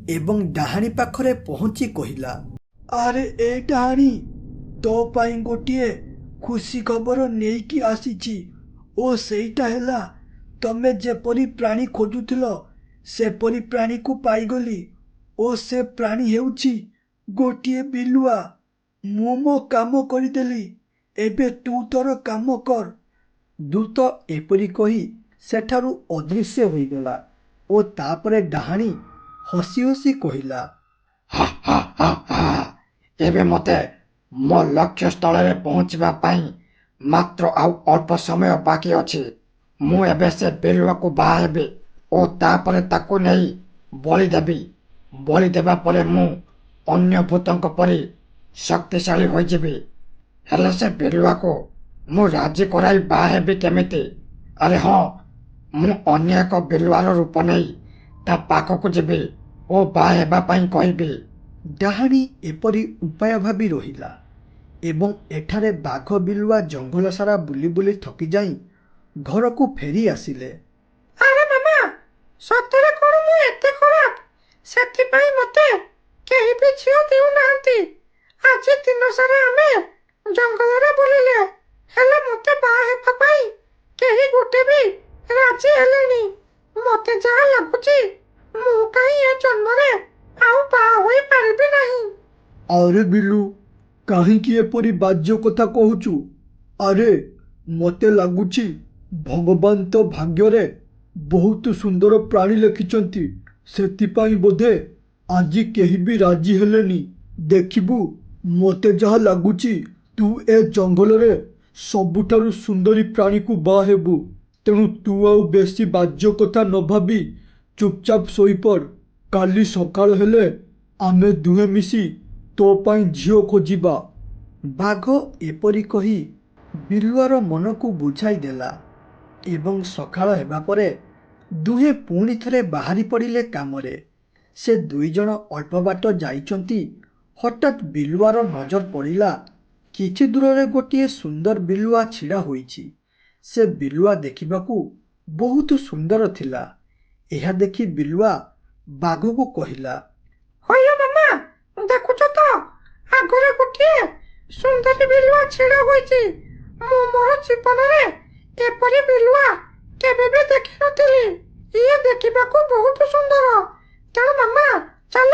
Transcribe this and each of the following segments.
ଏବଂ ଡାହାଣୀ ପାଖରେ ପହଞ୍ଚି କହିଲା, ଆରେ ଏ ଡାହାଣୀ, ତୋ ପାଇଁ ଗୋଟିଏ ଖୁସି ଖବର ନେଇକି ଆସିଛି। ଓ ସେଇଟା ହେଲା, ତମେ ଯେପରି ପ୍ରାଣୀ ଖୋଜୁଥିଲ ସେପରି ପ୍ରାଣୀକୁ ପାଇଗଲି। ଓ ସେ ପ୍ରାଣୀ ହେଉଛି ଗୋଟିଏ ବିଲୁଆ। ମୁଁ ମୋ କାମ କରିଦେଲି, ଏବେ ତୁ ତୋର କାମ କର। ଦୂତ ଏପରି କହି ସେଠାରୁ ଅଦୃଶ୍ୟ ହୋଇଗଲା ଓ ତାପରେ ଡାହାଣୀ ହସି ହସି କହିଲା, ହା ହା ହା ହା, ଏବେ ମୋତେ ମୋ ଲକ୍ଷ୍ୟ ସ୍ଥଳରେ ପହଞ୍ଚିବା ପାଇଁ ମାତ୍ର ଆଉ ଅଳ୍ପ ସମୟ ବାକି ଅଛି। ମୁଁ ଏବେ ସେ ବିଲୁଆକୁ ବାହା ହେବି ଓ ତାପରେ ତାକୁ ନେଇ ବଳି ଦେବି। ବଳି ଦେବା ପରେ ମୁଁ ଅନ୍ୟ ଭୂତଙ୍କ ପରି ଶକ୍ତିଶାଳୀ ହୋଇଯିବି। ହେଲେ ସେ ବିଲୁଆକୁ ମୁଁ ରାଜି କରାଇ ବାହା ହେବି କେମିତି? ଆରେ ହଁ, ମୁଁ ଅନ୍ୟ ଏକ ବିଲୁଆର ରୂପ ନେଇ ତା ପାଖକୁ ଯିବି ଓ ବାହା ହେବା ପାଇଁ କହିବି। ଡାହାଣୀ ଏପରି ଉପାୟ ଭାବି ରହିଲା ଏବଂ ଏଠାରେ ବାଘ ବିଲୁଆ ଜଙ୍ଗଲ ସାରା ବୁଲି ବୁଲି ଥକିଯାଇ ଘରକୁ ଫେରି ଆସିଲେ। ଆରେ ମାମା, ସତରେ କଣ ମୁଁ ଏତେ ଖରାପ? ସେଥିପାଇଁ ମତେ କେହି ବି ଝିଅ ଦେଉନାହାନ୍ତି। ଆଜି ଦିନ ସାରା ଆମେ ଜଙ୍ଗଲରେ ବୁଲିଲେ, ହେଲେ ମତେ ବାହା ହେବା ପାଇଁ କେହି ଗୋଟେ ବି ରାଜି ହେଲେନି। ମତେ ଯାହା ଲାଗୁଛି ମୁଁ କାହିଁ ଏ ଜନ୍ମରେ ଆଉ ବାହା ହୋଇପାରିବି ନାହିଁ। ଆରେ ବିଲୁ, କାହିଁକି ଏପରି ବାଜ୍ୟ କଥା କହୁଛୁ? ଆରେ ମତେ ଲାଗୁଛି ଭଗବାନ ତ ଭାଗ୍ୟରେ ବହୁତ ସୁନ୍ଦର ପ୍ରାଣୀ ଲେଖିଛନ୍ତି, ସେଥିପାଇଁ ବୋଧେ ଆଜି କେହି ବି ରାଜି ହେଲେନି। ଦେଖିବୁ, ମତେ ଯାହା ଲାଗୁଛି ତୁ ଏ ଜଙ୍ଗଲରେ ସବୁଠାରୁ ସୁନ୍ଦରୀ ପ୍ରାଣୀକୁ ବାହା ହେବୁ। ତେଣୁ ତୁ ଆଉ ବେଶୀ ବାଜ୍ୟ କଥା ନ ଭାବି ଚୁପଚାପ ଶୋଇପଡ଼। କାଲି ସକାଳ ହେଲେ ଆମେ ଦୁହେଁ ମିଶି ତୋ ପାଇଁ ଝିଅ ଖୋଜିବା। ବାଘ ଏପରି କହି ବିଲୁଆର ମନକୁ ବୁଝାଇ ଦେଲା ଏବଂ ସକାଳ ହେବା ପରେ ଦୁହେଁ ପୁଣି ଥରେ ବାହାରି ପଡ଼ିଲେ କାମରେ। ସେ ଦୁଇଜଣ ଅଳ୍ପ ବାଟ ଯାଇଛନ୍ତି, ହଠାତ୍ ବିଲୁଆର ନଜର ପଡ଼ିଲା କିଛି ଦୂରରେ ଗୋଟିଏ ସୁନ୍ଦର ବିଲୁଆ ଛିଡ଼ା ହୋଇଛି। ସେ ବିଲୁଆ ଦେଖିବାକୁ ବହୁତ ସୁନ୍ଦର ଥିଲା। ଏହା ଦେଖି ବିଲୁଆ ବାଘକୁ କହିଲା, ହଇଲୋ ମାମା, ଦେଖୁଛ ତ ଆଗରେ ଗୋଟିଏ ସୁନ୍ଦରୀ ବିଲୁଆ ଛିଡ଼ା ହୋଇଛି। ମୁଁ ମୋର ଜୀବନରେ ଏପରି ବିଲୁଆ କେବେ ବି ଦେଖିନଥିଲି। ଇଏ ଦେଖିବାକୁ ବହୁତ ସୁନ୍ଦର। ତେଣୁ ମାମା, ଚାଲ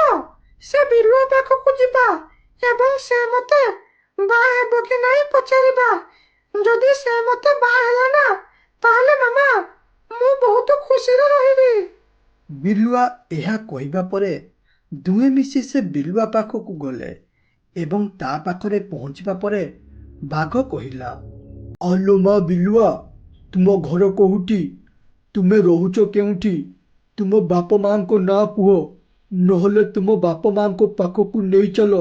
ସେ ବିଲୁଆ ପାଖକୁ ଯିବା ଏବଂ ସେ ମତେ ବାହା ହେବ କି ନାହିଁ ପଚାରିବା। ଯଦି ସେ ମତେ ବାହା ହେଲା ନା, ତାହେଲେ ମାମା ମୁଁ ବହୁତ ଖୁସିରେ ରହିବି। ବିଲୁଆ ଏହା କହିବା ପରେ ଦୁହେଁ ମିଶି ସେ ବିଲୁଆ ପାଖକୁ ଗଲେ ଏବଂ ତା ପାଖରେ ପହଞ୍ଚିବା ପରେ ବାଘ କହିଲା, ଆଲୋ ମା ବିଲୁଆ, ତୁମ ଘର କୋଉଠି? ତୁମେ ରହୁଛ କେଉଁଠି? ତୁମ ବାପ ମାଙ୍କ ନାଁ କୁହ, ନହେଲେ ତୁମ ବାପ ମାଙ୍କ ପାଖକୁ ନେଇ ଚାଲ।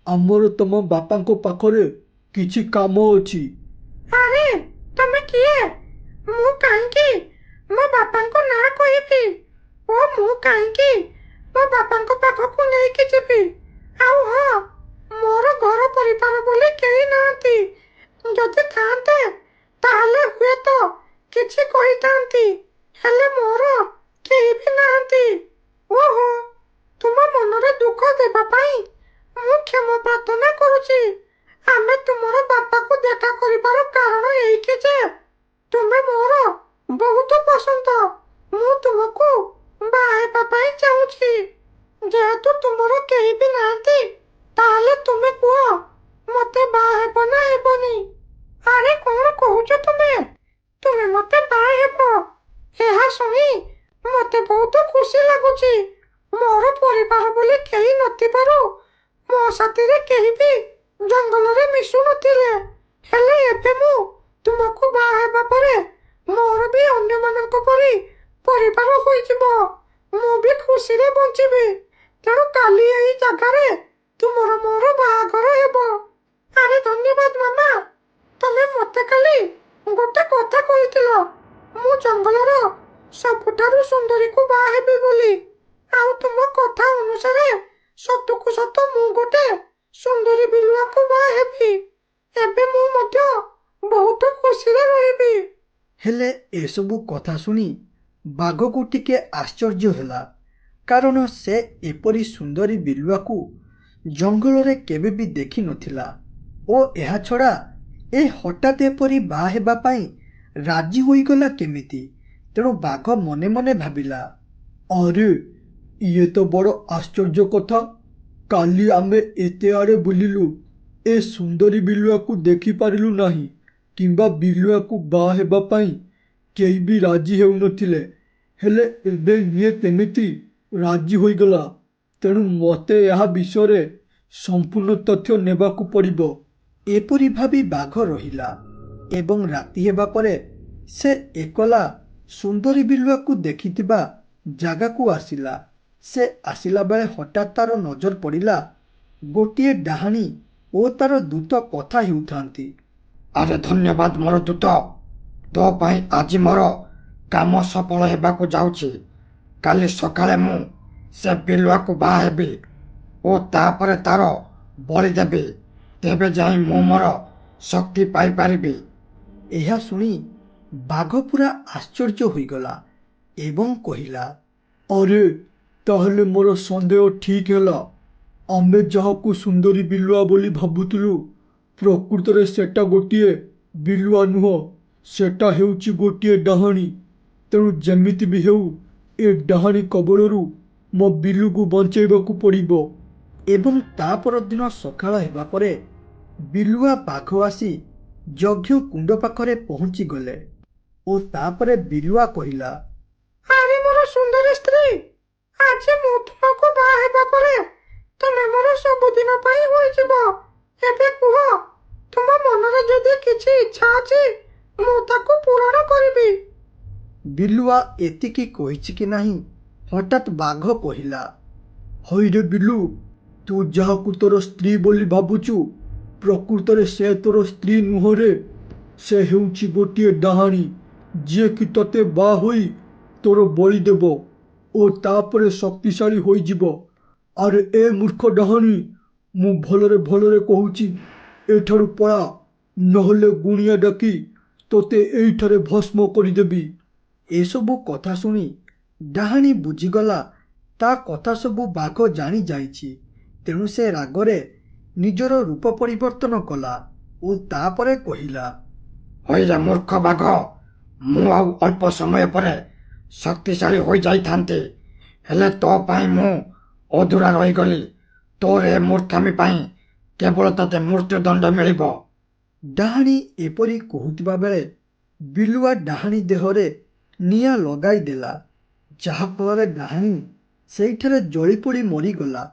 ଆମର ତମ ବାପାଙ୍କ ପାଖରେ କିଛି କାମ ଅଛି। ଆରେ ତମେ କିଏ? ମୁଁ କାହିଁକି ମୋ ବାପାଙ୍କ ନାଁ କହିବି? ଓ ମୁଁ କାହିଁକି ମୋ ବାପାଙ୍କ ପାଖକୁ ନେଇକି ଯିବି? ଆଉ ହଁ, ମୋର ଘର ପରିବାର ବୋଲି କେହି ନାହାନ୍ତି। ଯଦି ଥାନ୍ତେ ତାହେଲେ ହୁଏତ କିଛି କହିଥାନ୍ତି, ହେଲେ ମୋର କେହି ବି ନାହାନ୍ତି। ଓହୋ, ତୁମ ମନରେ ଦୁଃଖ ଦେବା ପାଇଁ ମୁଁ କ୍ଷମା ପ୍ରାର୍ଥନା କରୁଛି। ଆମେ ତୁମର ବାପାକୁ ଦେଖା କରିବାର କାରଣ ଏଇକି ଯେ ତୁମେ ମୋର ବହୁତ ପସନ୍ଦ। ମୁଁ ତୁମକୁ ବାହା ହେବା ପାଇଁ ଚାହୁଁଛି। ଯେହେତୁ ତୁମର କେହି ବି ନାହାନ୍ତି, ତାହେଲେ ତୁମେ କୁହ, ମତେ ବାହା ହେବ ନା ହେବନି? ଆରେ କଣ କହୁଛ ତୁମେ? ତୁମେ ମତେ ବାହା ହେବ? ଏହା ଶୁଣି ମତେ ବହୁତ ଖୁସି ଲାଗୁଛି। ମୋର ପରିବାର ବୋଲି କେହି ନଥିବାରୁ ମୋ ସାଥିରେ କେହି ବି ଜଙ୍ଗଲରେ ମିଶୁ ନଥିଲେ, ହେଲେ ଏବେ ମୁଁ ତୁମକୁ ବାହା ହେବା ପରେ ମୋର ବି ଅନ୍ୟମାନଙ୍କ ପରି ପରିବାର ହୋଇଯିବ। ମୁଁ ବି ଖୁସିରେ ବଞ୍ଚିବି। ତେଣୁ କାଲି ଏହି ଜାଗାରେ ତୁମର ମୋର ବାହାଘର ହେବ। ଆରେ ଧନ୍ୟବାଦ ମାମା, ତମେ ମତେ କାଲି ଗୋଟେ କଥା କହିଥିଲ, ମୁଁ ଜଙ୍ଗଲର ସବୁଠାରୁ ସୁନ୍ଦରୀକୁ ବାହା ହେବି ବୋଲି। ଆଉ ତୁମ କଥା ଅନୁସାରେ ସତକୁ ସତ ମୁଁ ଗୋଟେ ସୁନ୍ଦରୀ ବିଲୁଆକୁ ବାହା ହେବି। ଏବେ ମୁଁ ମଧ୍ୟ ବହୁତ ଖୁସିରେ ରହିବି। ହେଲେ ଏସବୁ କଥା ଶୁଣି ବାଘକୁ ଟିକେ ଆଶ୍ଚର୍ଯ୍ୟ ହେଲା। କାରଣ ସେ ଏପରି ସୁନ୍ଦରୀ ବିଲୁଆକୁ ଜଙ୍ଗଲରେ କେବେ ବି ଦେଖିନଥିଲା ଓ ଏହାଛଡ଼ା ଏ ହଠାତ୍ ଏପରି ବାହା ହେବା ପାଇଁ ରାଜି ହୋଇଗଲା କେମିତି। ତେଣୁ ବାଘ ମନେ ମନେ ଭାବିଲା, ଆରେ ଇଏ ତ ବଡ଼ ଆଶ୍ଚର୍ଯ୍ୟ କଥା। କାଲି ଆମେ ଏତେ ଆଡ଼େ ବୁଲିଲୁ, ଏ ସୁନ୍ଦରୀ ବିଲୁଆକୁ ଦେଖିପାରିଲୁ ନାହିଁ କିମ୍ବା ବିଲୁଆକୁ ବାହା ହେବା ପାଇଁ କେହି ବି ରାଜି ହେଉନଥିଲେ, ହେଲେ ଏବେ ଇଏ କେମିତି ରାଜି ହୋଇଗଲା। ତେଣୁ ମୋତେ ଏହା ବିଷୟରେ ସମ୍ପୂର୍ଣ୍ଣ ତଥ୍ୟ ନେବାକୁ ପଡ଼ିବ। ଏପରି ଭାବି ବାଘ ରହିଲା ଏବଂ ରାତି ହେବା ପରେ ସେ ଏକଲା ସୁନ୍ଦରୀ ବିଲୁଆକୁ ଦେଖିଥିବା ଜାଗାକୁ ଆସିଲା। ସେ ଆସିଲା ବେଳେ ହଠାତ୍ ତାର ନଜର ପଡ଼ିଲା ଗୋଟିଏ ଡାହାଣୀ ଓ ତାର ଦୂତ କଥା ହେଉଥାନ୍ତି। ଆରେ ଧନ୍ୟବାଦ ମୋର ଦୂତ, ତୋ ପାଇଁ ଆଜି ମୋର କାମ ସଫଳ ହେବାକୁ ଯାଉଛି। କାଲି ସକାଳେ ମୁଁ ସେ ବିଲୁଆକୁ ବାହା ହେବି ଓ ତାପରେ ତାର ବଳି ଦେବି। ତେବେ ଯାଇ ମୁଁ ମୋର ଶକ୍ତି ପାଇପାରିବି। ଏହା ଶୁଣି ବାଘ ପୁରା ଆଶ୍ଚର୍ଯ୍ୟ ହୋଇଗଲା ଏବଂ କହିଲା, ଆରେ ତାହେଲେ ମୋର ସନ୍ଦେହ ଠିକ୍ ହେଲା। ଆମେ ଯାହାକୁ ସୁନ୍ଦରୀ ବିଲୁଆ ବୋଲି ଭାବୁଥିଲୁ, ପ୍ରକୃତରେ ସେଟା ଗୋଟିଏ ବିଲୁଆ ନୁହଁ, ସେଟା ହେଉଛି ଗୋଟିଏ ଡାହାଣୀ। ତେଣୁ ଯେମିତି ବି ହେଉ ଏ ଡାହାଣୀ କବଳରୁ ମୋ ବିଲୁକୁ ବଞ୍ଚାଇବାକୁ ପଡ଼ିବ। ଏବଂ ତା ପରଦିନ ସକାଳ ହେବା ପରେ ବିଲୁଆ ବାଘ ଆସି ଯଜ୍ଞ କୁଣ୍ଡ ପାଖରେ ପହଞ୍ଚିଗଲେ ଓ ତାପରେ ବିଲୁଆ କହିଲା, ଆରେ ମୋର ସୁନ୍ଦର ସ୍ତ୍ରୀ, ଆଜି ମୁଁ ତୁମକୁ ବାହା ହେବା ପରେ ତମେ ମୋର ସବୁଦିନ ପାଇଁ ହୋଇଯିବ। ଏବେ କୁହ, ତୁମ ମନରେ ଯଦି କିଛି ଇଚ୍ଛା ଅଛି ମୁଁ ତାକୁ ପୂରଣ କରିବି। ବିଲୁଆ ଏତିକି କହିଛି କି ନାହିଁ, ହଠାତ୍ ବାଘ କହିଲା, ହଇରେ ବିଲୁ, ତୁ ଯାହାକୁ ତୋର ସ୍ତ୍ରୀ ବୋଲି ଭାବୁଛୁ, ପ୍ରକୃତରେ ସେ ତୋର ସ୍ତ୍ରୀ ନୁହଁରେ। ସେ ହେଉଛି ଗୋଟିଏ ଡାହାଣୀ, ଯିଏକି ତୋତେ ବାହା ହୋଇ ତୋର ବଳି ଦେବ ଓ ତାପରେ ଶକ୍ତିଶାଳୀ ହୋଇଯିବ। ଆରେ ଏ ମୂର୍ଖ ଡାହାଣୀ, ମୁଁ ଭଲରେ ଭଲରେ କହୁଛି, ଏଠାରୁ ପଳା, ନହେଲେ ଗୁଣିଆ ଡାକି ତୋତେ ଏଇଠାରେ ଭସ୍ମ କରିଦେବି। ଏସବୁ କଥା ଶୁଣି ଡାହାଣୀ ବୁଝିଗଲା ତା କଥା ସବୁ ବାଘ ଜାଣି ଯାଇଛି। ତେଣୁ ସେ ରାଗରେ ନିଜର ରୂପ ପରିବର୍ତ୍ତନ କଲା ଓ ତାପରେ କହିଲା, ହଇରେ ମୂର୍ଖ ବାଘ, ମୁଁ ଆଉ ଅଳ୍ପ ସମୟ ପରେ ଶକ୍ତିଶାଳୀ ହୋଇଯାଇଥାନ୍ତି, ହେଲେ ତୋ ପାଇଁ ମୁଁ ଅଧୁରା ରହିଗଲି। ତୋର ଏ ମୂର୍ଖାମି ପାଇଁ କେବଳ ତୋତେ ମୃତ୍ୟୁଦଣ୍ଡ ମିଳିବ। ଡାହାଣୀ ଏପରି କହୁଥିବା ବେଳେ ବିଲୁଆ ଡାହାଣୀ ଦେହରେ ନିଆଁ ଲଗାଇଦେଲା, ଯାହାଫଳରେ ଡାହାଣୀ ସେଇଠାରେ ଜଳିପୋଡ଼ି ମରିଗଲା।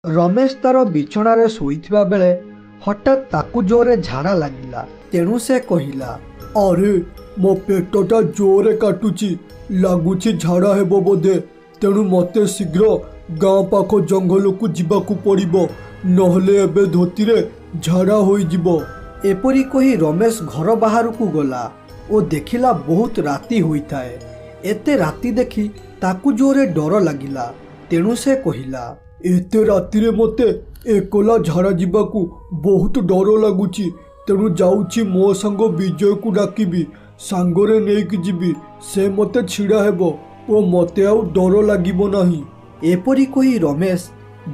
ରମେଶ ତାର ବିଛଣାରେ ଶୋଇଥିବା ବେଳେ ହଠାତ୍ ତାକୁ ଜୋରେ ଝାଡ଼ା ଲାଗିଲା। ତେଣୁ ସେ କହିଲା, ଆରେ ମୋ ପେଟଟା ଜୋରେ କାଟୁଛି, ଲାଗୁଛି ଝାଡ଼ା ହେବ ବୋଧେ। ତେଣୁ ମୋତେ ଶୀଘ୍ର ଗାଁ ପାଖ ଜଙ୍ଗଲକୁ ଯିବାକୁ ପଡ଼ିବ, ନହେଲେ ଏବେ ଧୋତିରେ ଝାଡ଼ା ହୋଇଯିବ। ଏପରି କହି ରମେଶ ଘର ବାହାରକୁ ଗଲା ଓ ଦେଖିଲା ବହୁତ ରାତି ହୋଇଥାଏ। ଏତେ ରାତି ଦେଖି ତାକୁ ଜୋରେ ଡର ଲାଗିଲା। ତେଣୁ ସେ କହିଲା, ଏତେ ରାତିରେ ମୋତେ ଏକଲା ଝାଡ଼ା ଯିବାକୁ ବହୁତ ଡର ଲାଗୁଛି। ତେଣୁ ଯାଉଛି ମୋ ସାଙ୍ଗ ବିଜୟକୁ ଡାକିବି, ସାଙ୍ଗରେ ନେଇକି ଯିବି। ସେ ମୋତେ ଛିଡ଼ା ହେବ ଓ ମୋତେ ଆଉ ଡର ଲାଗିବ ନାହିଁ। ଏପରି କହି ରମେଶ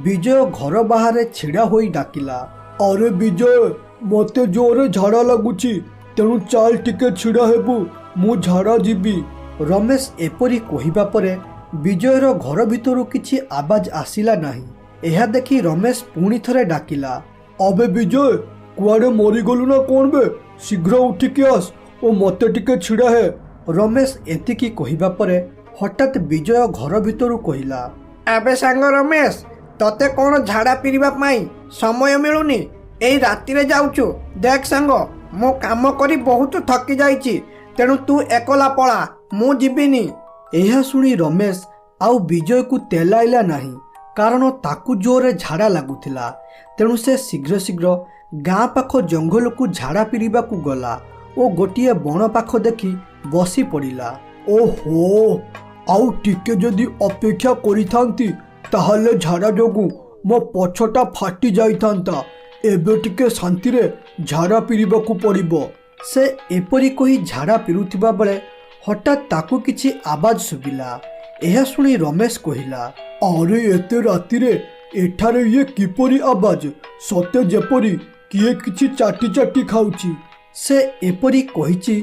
ବିଜୟ ଘର ବାହାରେ ଛିଡ଼ା ହୋଇ ଡାକିଲା, ଆରେ ବିଜୟ, ମୋତେ ଜୋରେ ଝାଡ଼ା ଲାଗୁଛି, ତେଣୁ ଚାଲ ଟିକେ ଛିଡ଼ା ହେବୁ, ମୁଁ ଝାଡ଼ା ଯିବି। ରମେଶ ଏପରି କହିବା ପରେ ବିଜୟର ଘର ଭିତରୁ କିଛି ଆବାଜ ଆସିଲା ନାହିଁ। ଏହା ଦେଖି ରମେଶ ପୁଣି ଥରେ ଡାକିଲା, ଆବେ ବିଜୟ, କୁଆଡ଼େ ମରିଗଲୁ ନା କ'ଣ ବେ? ଶୀଘ୍ର ଉଠିକି ଆସ ଓ ମୋତେ ଟିକେ ଛିଡ଼ା ହେ। ରମେଶ ଏତିକି କହିବା ପରେ ହଠାତ୍ ବିଜୟ ଘର ଭିତରୁ କହିଲା, ଆବେ ସାଙ୍ଗ ରମେଶ, ତତେ କ'ଣ ଝାଡ଼ା ପିରିବା ପାଇଁ ସମୟ ମିଳୁନି? ଏଇ ରାତିରେ ଯାଉଛୁ? ଦେଖ ସାଙ୍ଗ, ମୁଁ କାମ କରି ବହୁତ ଥକି ଯାଇଛି, ତେଣୁ ତୁ ଏକଲା ପଳା, ମୁଁ ଯିବିନି। ଏହା ଶୁଣି ରମେଶ ଆଉ ବିଜୟକୁ ତେଲାଇଲା ନାହିଁ, କାରଣ ତାକୁ ଜୋରରେ ଝାଡ଼ା ଲାଗୁଥିଲା। ତେଣୁ ସେ ଶୀଘ୍ର ଶୀଘ୍ର ଗାଁ ପାଖ ଜଙ୍ଗଲକୁ ଝାଡ଼ା ପିରିବାକୁ ଗଲା ଓ ଗୋଟିଏ ବଣ ପାଖ ଦେଖି ବସି ପଡ଼ିଲା। ଓହୋ, ଆଉ ଟିକେ ଯଦି ଅପେକ୍ଷା କରିଥାନ୍ତି ତାହେଲେ ଝାଡ଼ା ଯୋଗୁଁ ମୋ ପଛଟା ଫାଟି ଯାଇଥାନ୍ତା। ଏବେ ଟିକେ ଶାନ୍ତିରେ ଝାଡ଼ା ପିରିବାକୁ ପଡ଼ିବ। ସେ ଏପରି କହି ଝାଡ଼ା ପିରୁଥିବା ବେଳେ ହଠାତ୍ ତାକୁ କିଛି ଆବାଜ ଶୁଭିଲା। ଏହା ଶୁଣି ରମେଶ କହିଲା, ଆରେ ଏତେ ରାତିରେ ଏଠାରେ ଇଏ କିପରି ଆବାଜ? ସତେ ଯେପରି କିଏ କିଛି ଚାଟି ଚାଟି ଖାଉଛି। ସେ ଏପରି କହିଛି,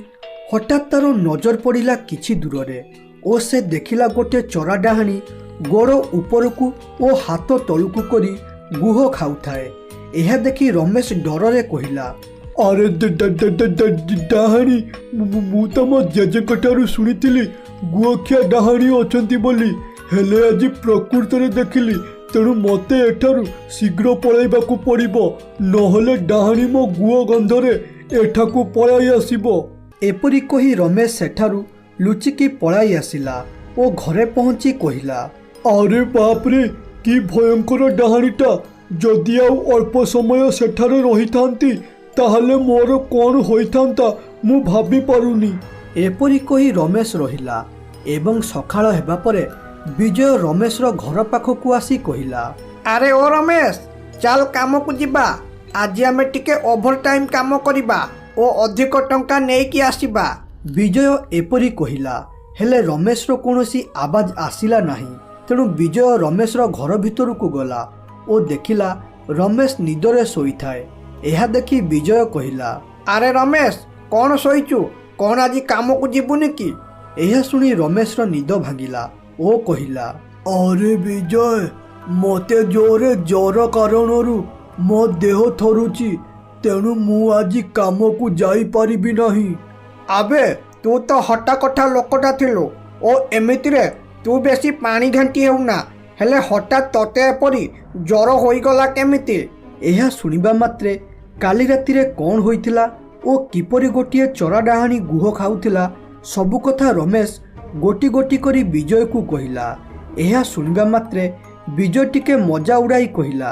ହଠାତ୍ ତାର ନଜର ପଡ଼ିଲା କିଛି ଦୂରରେ ଓ ସେ ଦେଖିଲା ଗୋଟେ ଚରା ଡାହାଣୀ ଗୋଡ଼ ଉପରକୁ ଓ ହାତ ତଳକୁ କରି ଗୁହ ଖାଉଥାଏ। ଏହା ଦେଖି ରମେଶ ଡରରେ କହିଲା, ଆରେ ଡାହାଣୀ, ମୁଁ ତ ମୋ ଜେଜେଙ୍କ ଠାରୁ ଶୁଣିଥିଲି ଗୁଅଖିଆ ଡାହାଣୀ ଅଛନ୍ତି ବୋଲି, ହେଲେ ଆଜି ପ୍ରକୃତରେ ଦେଖିଲି। ତେଣୁ ମୋତେ ଏଠାରୁ ଶୀଘ୍ର ପଳାଇବାକୁ ପଡ଼ିବ, ନହେଲେ ଡାହାଣୀ ମୋ ଗୁଅ ଗନ୍ଧରେ ଏଠାକୁ ପଳାଇ ଆସିବ। ଏପରି କହି ରମେଶ ସେଠାରୁ ଲୁଚିକି ପଳାଇ ଆସିଲା ଓ ଘରେ ପହଞ୍ଚି କହିଲା, ଆରେ ବାପରେ, କି ଭୟଙ୍କର ଡାହାଣୀଟା! ଯଦି ଆଉ ଅଳ୍ପ ସମୟ ସେଠାରେ ରହିଥାନ୍ତି ତାହେଲେ ମୋର କ'ଣ ହୋଇଥାନ୍ତା ମୁଁ ଭାବି ପାରୁନି। ଏପରି କହି ରମେଶ ରହିଲା ଏବଂ ସକାଳ ହେବା ପରେ ବିଜୟ ରମେଶର ଘର ପାଖକୁ ଆସି କହିଲା, ଆରେ ଓ ରମେଶ, ଚାଲ କାମକୁ ଯିବା। ଆଜି ଆମେ ଟିକେ ଓଭର ଟାଇମ୍ କାମ କରିବା ଓ ଅଧିକ ଟଙ୍କା ନେଇକି ଆସିବା। ବିଜୟ ଏପରି କହିଲା, ହେଲେ ରମେଶର କୌଣସି ଆବାଜ ଆସିଲା ନାହିଁ। ତେଣୁ ବିଜୟ ରମେଶର ଘର ଭିତରକୁ ଗଲା ଓ ଦେଖିଲା ରମେଶ ନିଦରେ ଶୋଇଥାଏ। ଏହା ଦେଖି ବିଜୟ କହିଲା, ଆରେ ରମେଶ, କ'ଣ ଶୋଇଛୁ? କ'ଣ ଆଜି କାମକୁ ଯିବୁନି କି? ଏହା ଶୁଣି ରମେଶର ନିଦ ଭାଙ୍ଗିଲା ଓ କହିଲା, ଆରେ ବିଜୟ, ମୋତେ ଜୋରେ ଜ୍ୱର କାରଣରୁ ମୋ ଦେହ ଥରୁଛି, ତେଣୁ ମୁଁ ଆଜି କାମକୁ ଯାଇପାରିବି ନାହିଁ। ଆବେ, ତୁ ତ ହଟାକଟା ଲୋକଟା ଥିଲୁ ଓ ଏମିତିରେ ତୁ ବେଶୀ ପାଣି ଘାଣ୍ଟି ହେଉନା, ହେଲେ ହଠାତ୍ ତତେ ଏପରି ଜ୍ୱର ହୋଇଗଲା କେମିତି? ଏହା ଶୁଣିବା ମାତ୍ରେ କାଲି ରାତିରେ କ'ଣ ହୋଇଥିଲା ଓ କିପରି ଗୋଟିଏ ଚରା ଡାହାଣୀ ଗୁହ ଖାଉଥିଲା ସବୁ କଥା ରମେଶ ଗୋଟି ଗୋଟି କରି ବିଜୟକୁ କହିଲା। ଏହା ଶୁଣିବା ମାତ୍ରେ ବିଜୟ ଟିକେ ମଜା ଉଡ଼ାଇ କହିଲା,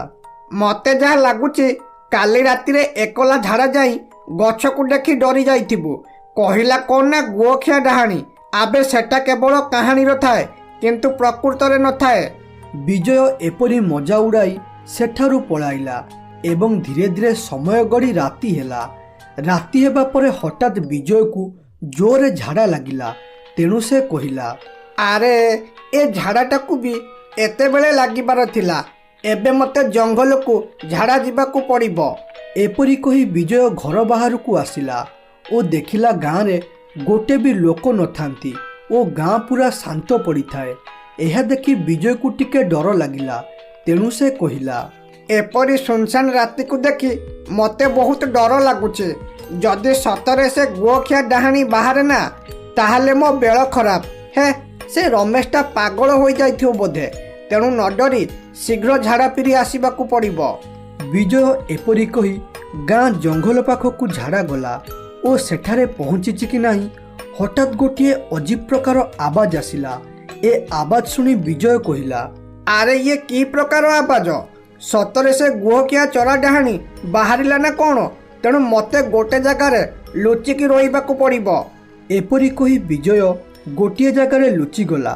ମୋତେ ଯାହା ଲାଗୁଛି କାଲି ରାତିରେ ଏକଲା ଝାଡ଼ା ଯାଇ ଗଛକୁ ଦେଖି ଡରି ଯାଇଥିବୁ। କହିଲା କ'ଣ ନା ଗୁଅଖିଆ ଡାହାଣୀ। ଆବେ ସେଟା କେବଳ କାହାଣୀର ଥାଏ, କିନ୍ତୁ ପ୍ରକୃତରେ ନଥାଏ। ବିଜୟ ଏପରି ମଜା ଉଡ଼ାଇ ସେଠାରୁ ପଳାଇଲା ଏବଂ ଧୀରେ ଧୀରେ ସମୟ ଗଡ଼ି ରାତି ହେଲା। ରାତି ହେବା ପରେ ହଠାତ୍ ବିଜୟକୁ ଜୋରରେ ଝାଡ଼ା ଲାଗିଲା। ତେଣୁ ସେ କହିଲା, ଆରେ ଏ ଝାଡ଼ାଟାକୁ ବି ଏତେବେଳେ ଲାଗିବାର ଥିଲା। ଏବେ ମୋତେ ଜଙ୍ଗଲକୁ ଝାଡ଼ା ଯିବାକୁ ପଡ଼ିବ। ଏପରି କହି ବିଜୟ ଘର ବାହାରକୁ ଆସିଲା ଓ ଦେଖିଲା ଗାଁରେ ଗୋଟେ ବି ଲୋକ ନଥାନ୍ତି ଓ ଗାଁ ପୁରା ଶାନ୍ତ ପଡ଼ିଥାଏ। ଏହା ଦେଖି ବିଜୟକୁ ଟିକେ ଡର ଲାଗିଲା। ତେଣୁ ସେ କହିଲା, ଏପରି ସୁନସାନ ରାତିକୁ ଦେଖି ମୋତେ ବହୁତ ଡର ଲାଗୁଛି। ଯଦି ସତରେ ସେ ଗୁଅଖିଆ ଡାହାଣୀ ବାହାରେ ନା, ତାହେଲେ ମୋ ବେଳ ଖରାପ। ହେ, ସେ ରମେଶଟା ପାଗଳ ହୋଇଯାଇଥିବ ବୋଧେ। ତେଣୁ ନ ଡରି ଶୀଘ୍ର ଝାଡ଼ା ପିରି ଆସିବାକୁ ପଡ଼ିବ। ବିଜୟ ଏପରି କହି ଗାଁ ଜଙ୍ଗଲ ପାଖକୁ ଝାଡ଼ା ଗଲା ଓ ସେଠାରେ ପହଞ୍ଚିଛି କି ନାହିଁ ହଠାତ୍ ଗୋଟିଏ ଅଜୀବ ପ୍ରକାର ଆବାଜ ଆସିଲା। ଏ ଆବାଜ ଶୁଣି ବିଜୟ କହିଲା, ଆରେ ଇଏ କି ପ୍ରକାର ଆବାଜ? ସତରେ ସେ ଗୁଅଖିଆ ଚରା ଡାହାଣୀ ବାହାରିଲା ନା କ'ଣ? ତେଣୁ ମୋତେ ଗୋଟେ ଜାଗାରେ ଲୁଚିକି ରହିବାକୁ ପଡ଼ିବ। ଏପରି କହି ବିଜୟ ଗୋଟିଏ ଜାଗାରେ ଲୁଚିଗଲା।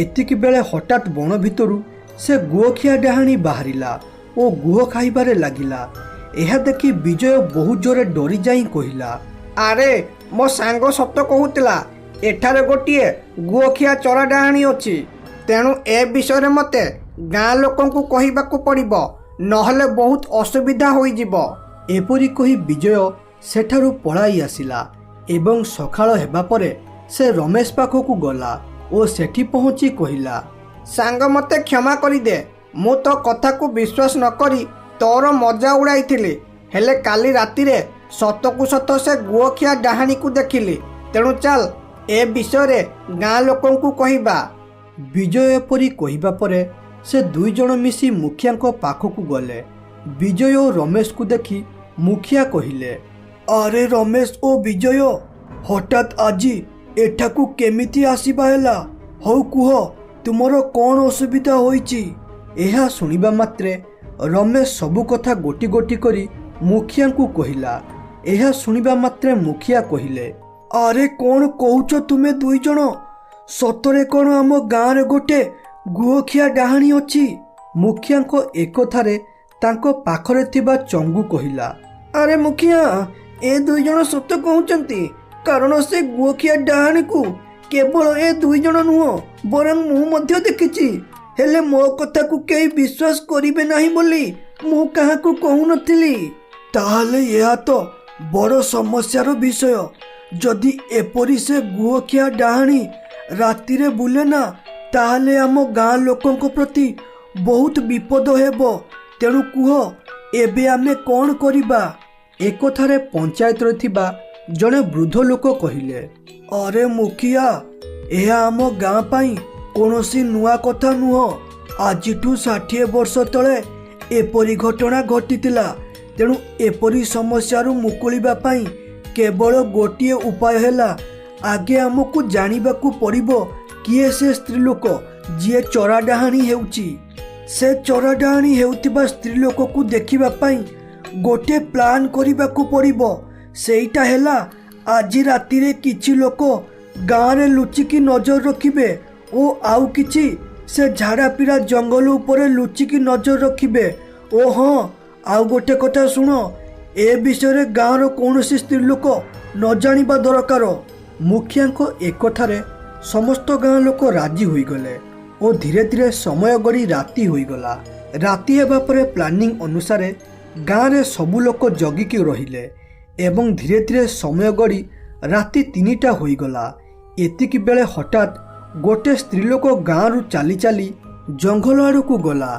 ଏତିକି ବେଳେ ହଠାତ୍ ବଣ ଭିତରୁ ସେ ଗୁଅଖିଆ ଡାହାଣୀ ବାହାରିଲା ଓ ଗୁହ ଖାଇବାରେ ଲାଗିଲା। ଏହା ଦେଖି ବିଜୟ ବହୁତ ଜୋରେ ଡରି ଯାଇ କହିଲା, ଆରେ ମୋ ସାଙ୍ଗ ସତ କହୁଥିଲା, ଏଠାରେ ଗୋଟିଏ ଗୁଅଖିଆ ଚରା ଡାହାଣୀ ଅଛି। ତେଣୁ ଏ ବିଷୟରେ ମୋତେ ଗାଁ ଲୋକଙ୍କୁ କହିବାକୁ ପଡ଼ିବ, ନହେଲେ ବହୁତ ଅସୁବିଧା ହୋଇଯିବ। ଏପରି କହି ବିଜୟ ସେଠାରୁ ପଳାଇ ଆସିଲା ଏବଂ ସକାଳ ହେବା ପରେ ସେ ରମେଶ ପାଖକୁ ଗଲା ଓ ସେଠି ପହଞ୍ଚି କହିଲା, ସାଙ୍ଗ, ମୋତେ କ୍ଷମା କରିଦେ। ମୁଁ ତୋ କଥାକୁ ବିଶ୍ୱାସ ନ କରି ତୋର ମଜା ଉଡ଼ାଇଥିଲି। ହେଲେ କାଲି ରାତିରେ ସତକୁ ସତ ସେ ଗୁଅଖିଆ ଡାହାଣୀକୁ ଦେଖିଲି। ତେଣୁ ଚାଲ ଏ ବିଷୟରେ ଗାଁ ଲୋକଙ୍କୁ କହିବା। ବିଜୟ ଏପରି କହିବା ପରେ ସେ ଦୁଇ ଜଣ ମିଶି ମୁଖିଆଙ୍କ ପାଖକୁ ଗଲେ। ବିଜୟ ଓ ରମେଶକୁ ଦେଖି ମୁଖିଆ କହିଲେ, ଆରେ ରମେଶ ଓ ବିଜୟ, ହଠାତ୍ ଆଜି ଏଠାକୁ କେମିତି ଆସିବା ହେଲା? ହଉ କୁହ ତୁମର କ'ଣ ଅସୁବିଧା ହୋଇଛି? ଏହା ଶୁଣିବା ମାତ୍ରେ ରମେଶ ସବୁ କଥା ଗୋଟି ଗୋଟି କରି ମୁଖିଆଙ୍କୁ କହିଲା। ଏହା ଶୁଣିବା ମାତ୍ରେ ମୁଖିଆ କହିଲେ, ଆରେ କ'ଣ କହୁଛ ତୁମେ ଦୁଇ ଜଣ? ସତରେ କ'ଣ ଆମ ଗାଁରେ ଗୋଟେ ଗୁଅଖିଆ ଡାହାଣୀ ଅଛି? ମୁଖିଆଙ୍କ ଏକଥାରେ ତାଙ୍କ ପାଖରେ ଥିବା ଚଙ୍ଗୁ କହିଲା, ଆରେ ମୁଖିଆ, ଏ ଦୁଇ ଜଣ ସତ କହୁଛନ୍ତି, କାରଣ ସେ ଗୁଅଖିଆ ଡାହାଣୀକୁ କେବଳ ଏ ଦୁଇ ଜଣ ନୁହଁ ବରଂ ମୁଁ ମଧ୍ୟ ଦେଖିଛି। ହେଲେ ମୋ କଥାକୁ କେହି ବିଶ୍ୱାସ କରିବେ ନାହିଁ ବୋଲି ମୁଁ କାହାକୁ କହୁନଥିଲି। ତାହେଲେ ଏହା ତ ବଡ଼ ସମସ୍ୟାର ବିଷୟ। ଯଦି ଏପରି ସେ ଗୁଅଖିଆ ଡାହାଣୀ ରାତିରେ ବୁଲେ ନା, ତାହେଲେ ଆମ ଗାଁ ଲୋକଙ୍କ ପ୍ରତି ବହୁତ ବିପଦ ହେବ। ତେଣୁ କୁହ, ଏବେ ଆମେ କ'ଣ କରିବା? ଏକଥାରେ ପଞ୍ଚାୟତରେ ଥିବା ଜଣେ ବୃଦ୍ଧ ଲୋକ କହିଲେ, ଆରେ ମୁଖିଆ, ଏହା ଆମ ଗାଁ ପାଇଁ କୌଣସି ନୂଆ କଥା ନୁହଁ। ଆଜିଠୁ 60 ବର୍ଷ ତଳେ ଏପରି ଘଟଣା ଘଟିଥିଲା। ତେଣୁ ଏପରି ସମସ୍ୟାରୁ ମୁକୁଳିବା ପାଇଁ କେବଳ ଗୋଟିଏ ଉପାୟ ହେଲା, ଆଗେ ଆମକୁ ଜାଣିବାକୁ ପଡ଼ିବ କିଏ ସେ ସ୍ତ୍ରୀ ଲୋକ ଯିଏ ଚୋରା ଡାହାଣୀ ହେଉଛି। ସେ ଚୋରା ଡାହାଣୀ ହେଉଥିବା ସ୍ତ୍ରୀ ଲୋକକୁ ଦେଖିବା ପାଇଁ ଗୋଟିଏ ପ୍ଲାନ୍ କରିବାକୁ ପଡ଼ିବ। ସେଇଟା ହେଲା, ଆଜି ରାତିରେ କିଛି ଲୋକ ଗାଁରେ ଲୁଚିକି ନଜର ରଖିବେ ଓ ଆଉ କିଛି ସେ ଝାଡ଼ାପିରା ଜଙ୍ଗଲ ଉପରେ ଲୁଚିକି ନଜର ରଖିବେ। ଓ ହଁ, ଆଉ ଗୋଟେ କଥା ଶୁଣ, ଏ ବିଷୟରେ ଗାଁର କୌଣସି ସ୍ତ୍ରୀ ଲୋକ ନ ଜାଣିବା ଦରକାର। ମୁଖିଆଙ୍କ ଏକଥାରେ ସମସ୍ତ ଗାଁ ଲୋକ ରାଜି ହୋଇଗଲେ ଓ ଧୀରେ ଧୀରେ ସମୟ ଗଡ଼ି ରାତି ହୋଇଗଲା। ରାତି ହେବା ପରେ ପ୍ଲାନିଂ ଅନୁସାରେ ଗାଁରେ ସବୁ ଲୋକ ଜଗିକି ରହିଲେ ଏବଂ ଧୀରେ ଧୀରେ ସମୟ ଗଡ଼ି ରାତି 3ଟା ହୋଇଗଲା। ଏତିକି ବେଳେ ହଠାତ୍ ଗୋଟେ ସ୍ତ୍ରୀ ଲୋକ ଗାଁରୁ ଚାଲି ଚାଲି ଜଙ୍ଗଲ ଆଡ଼କୁ ଗଲା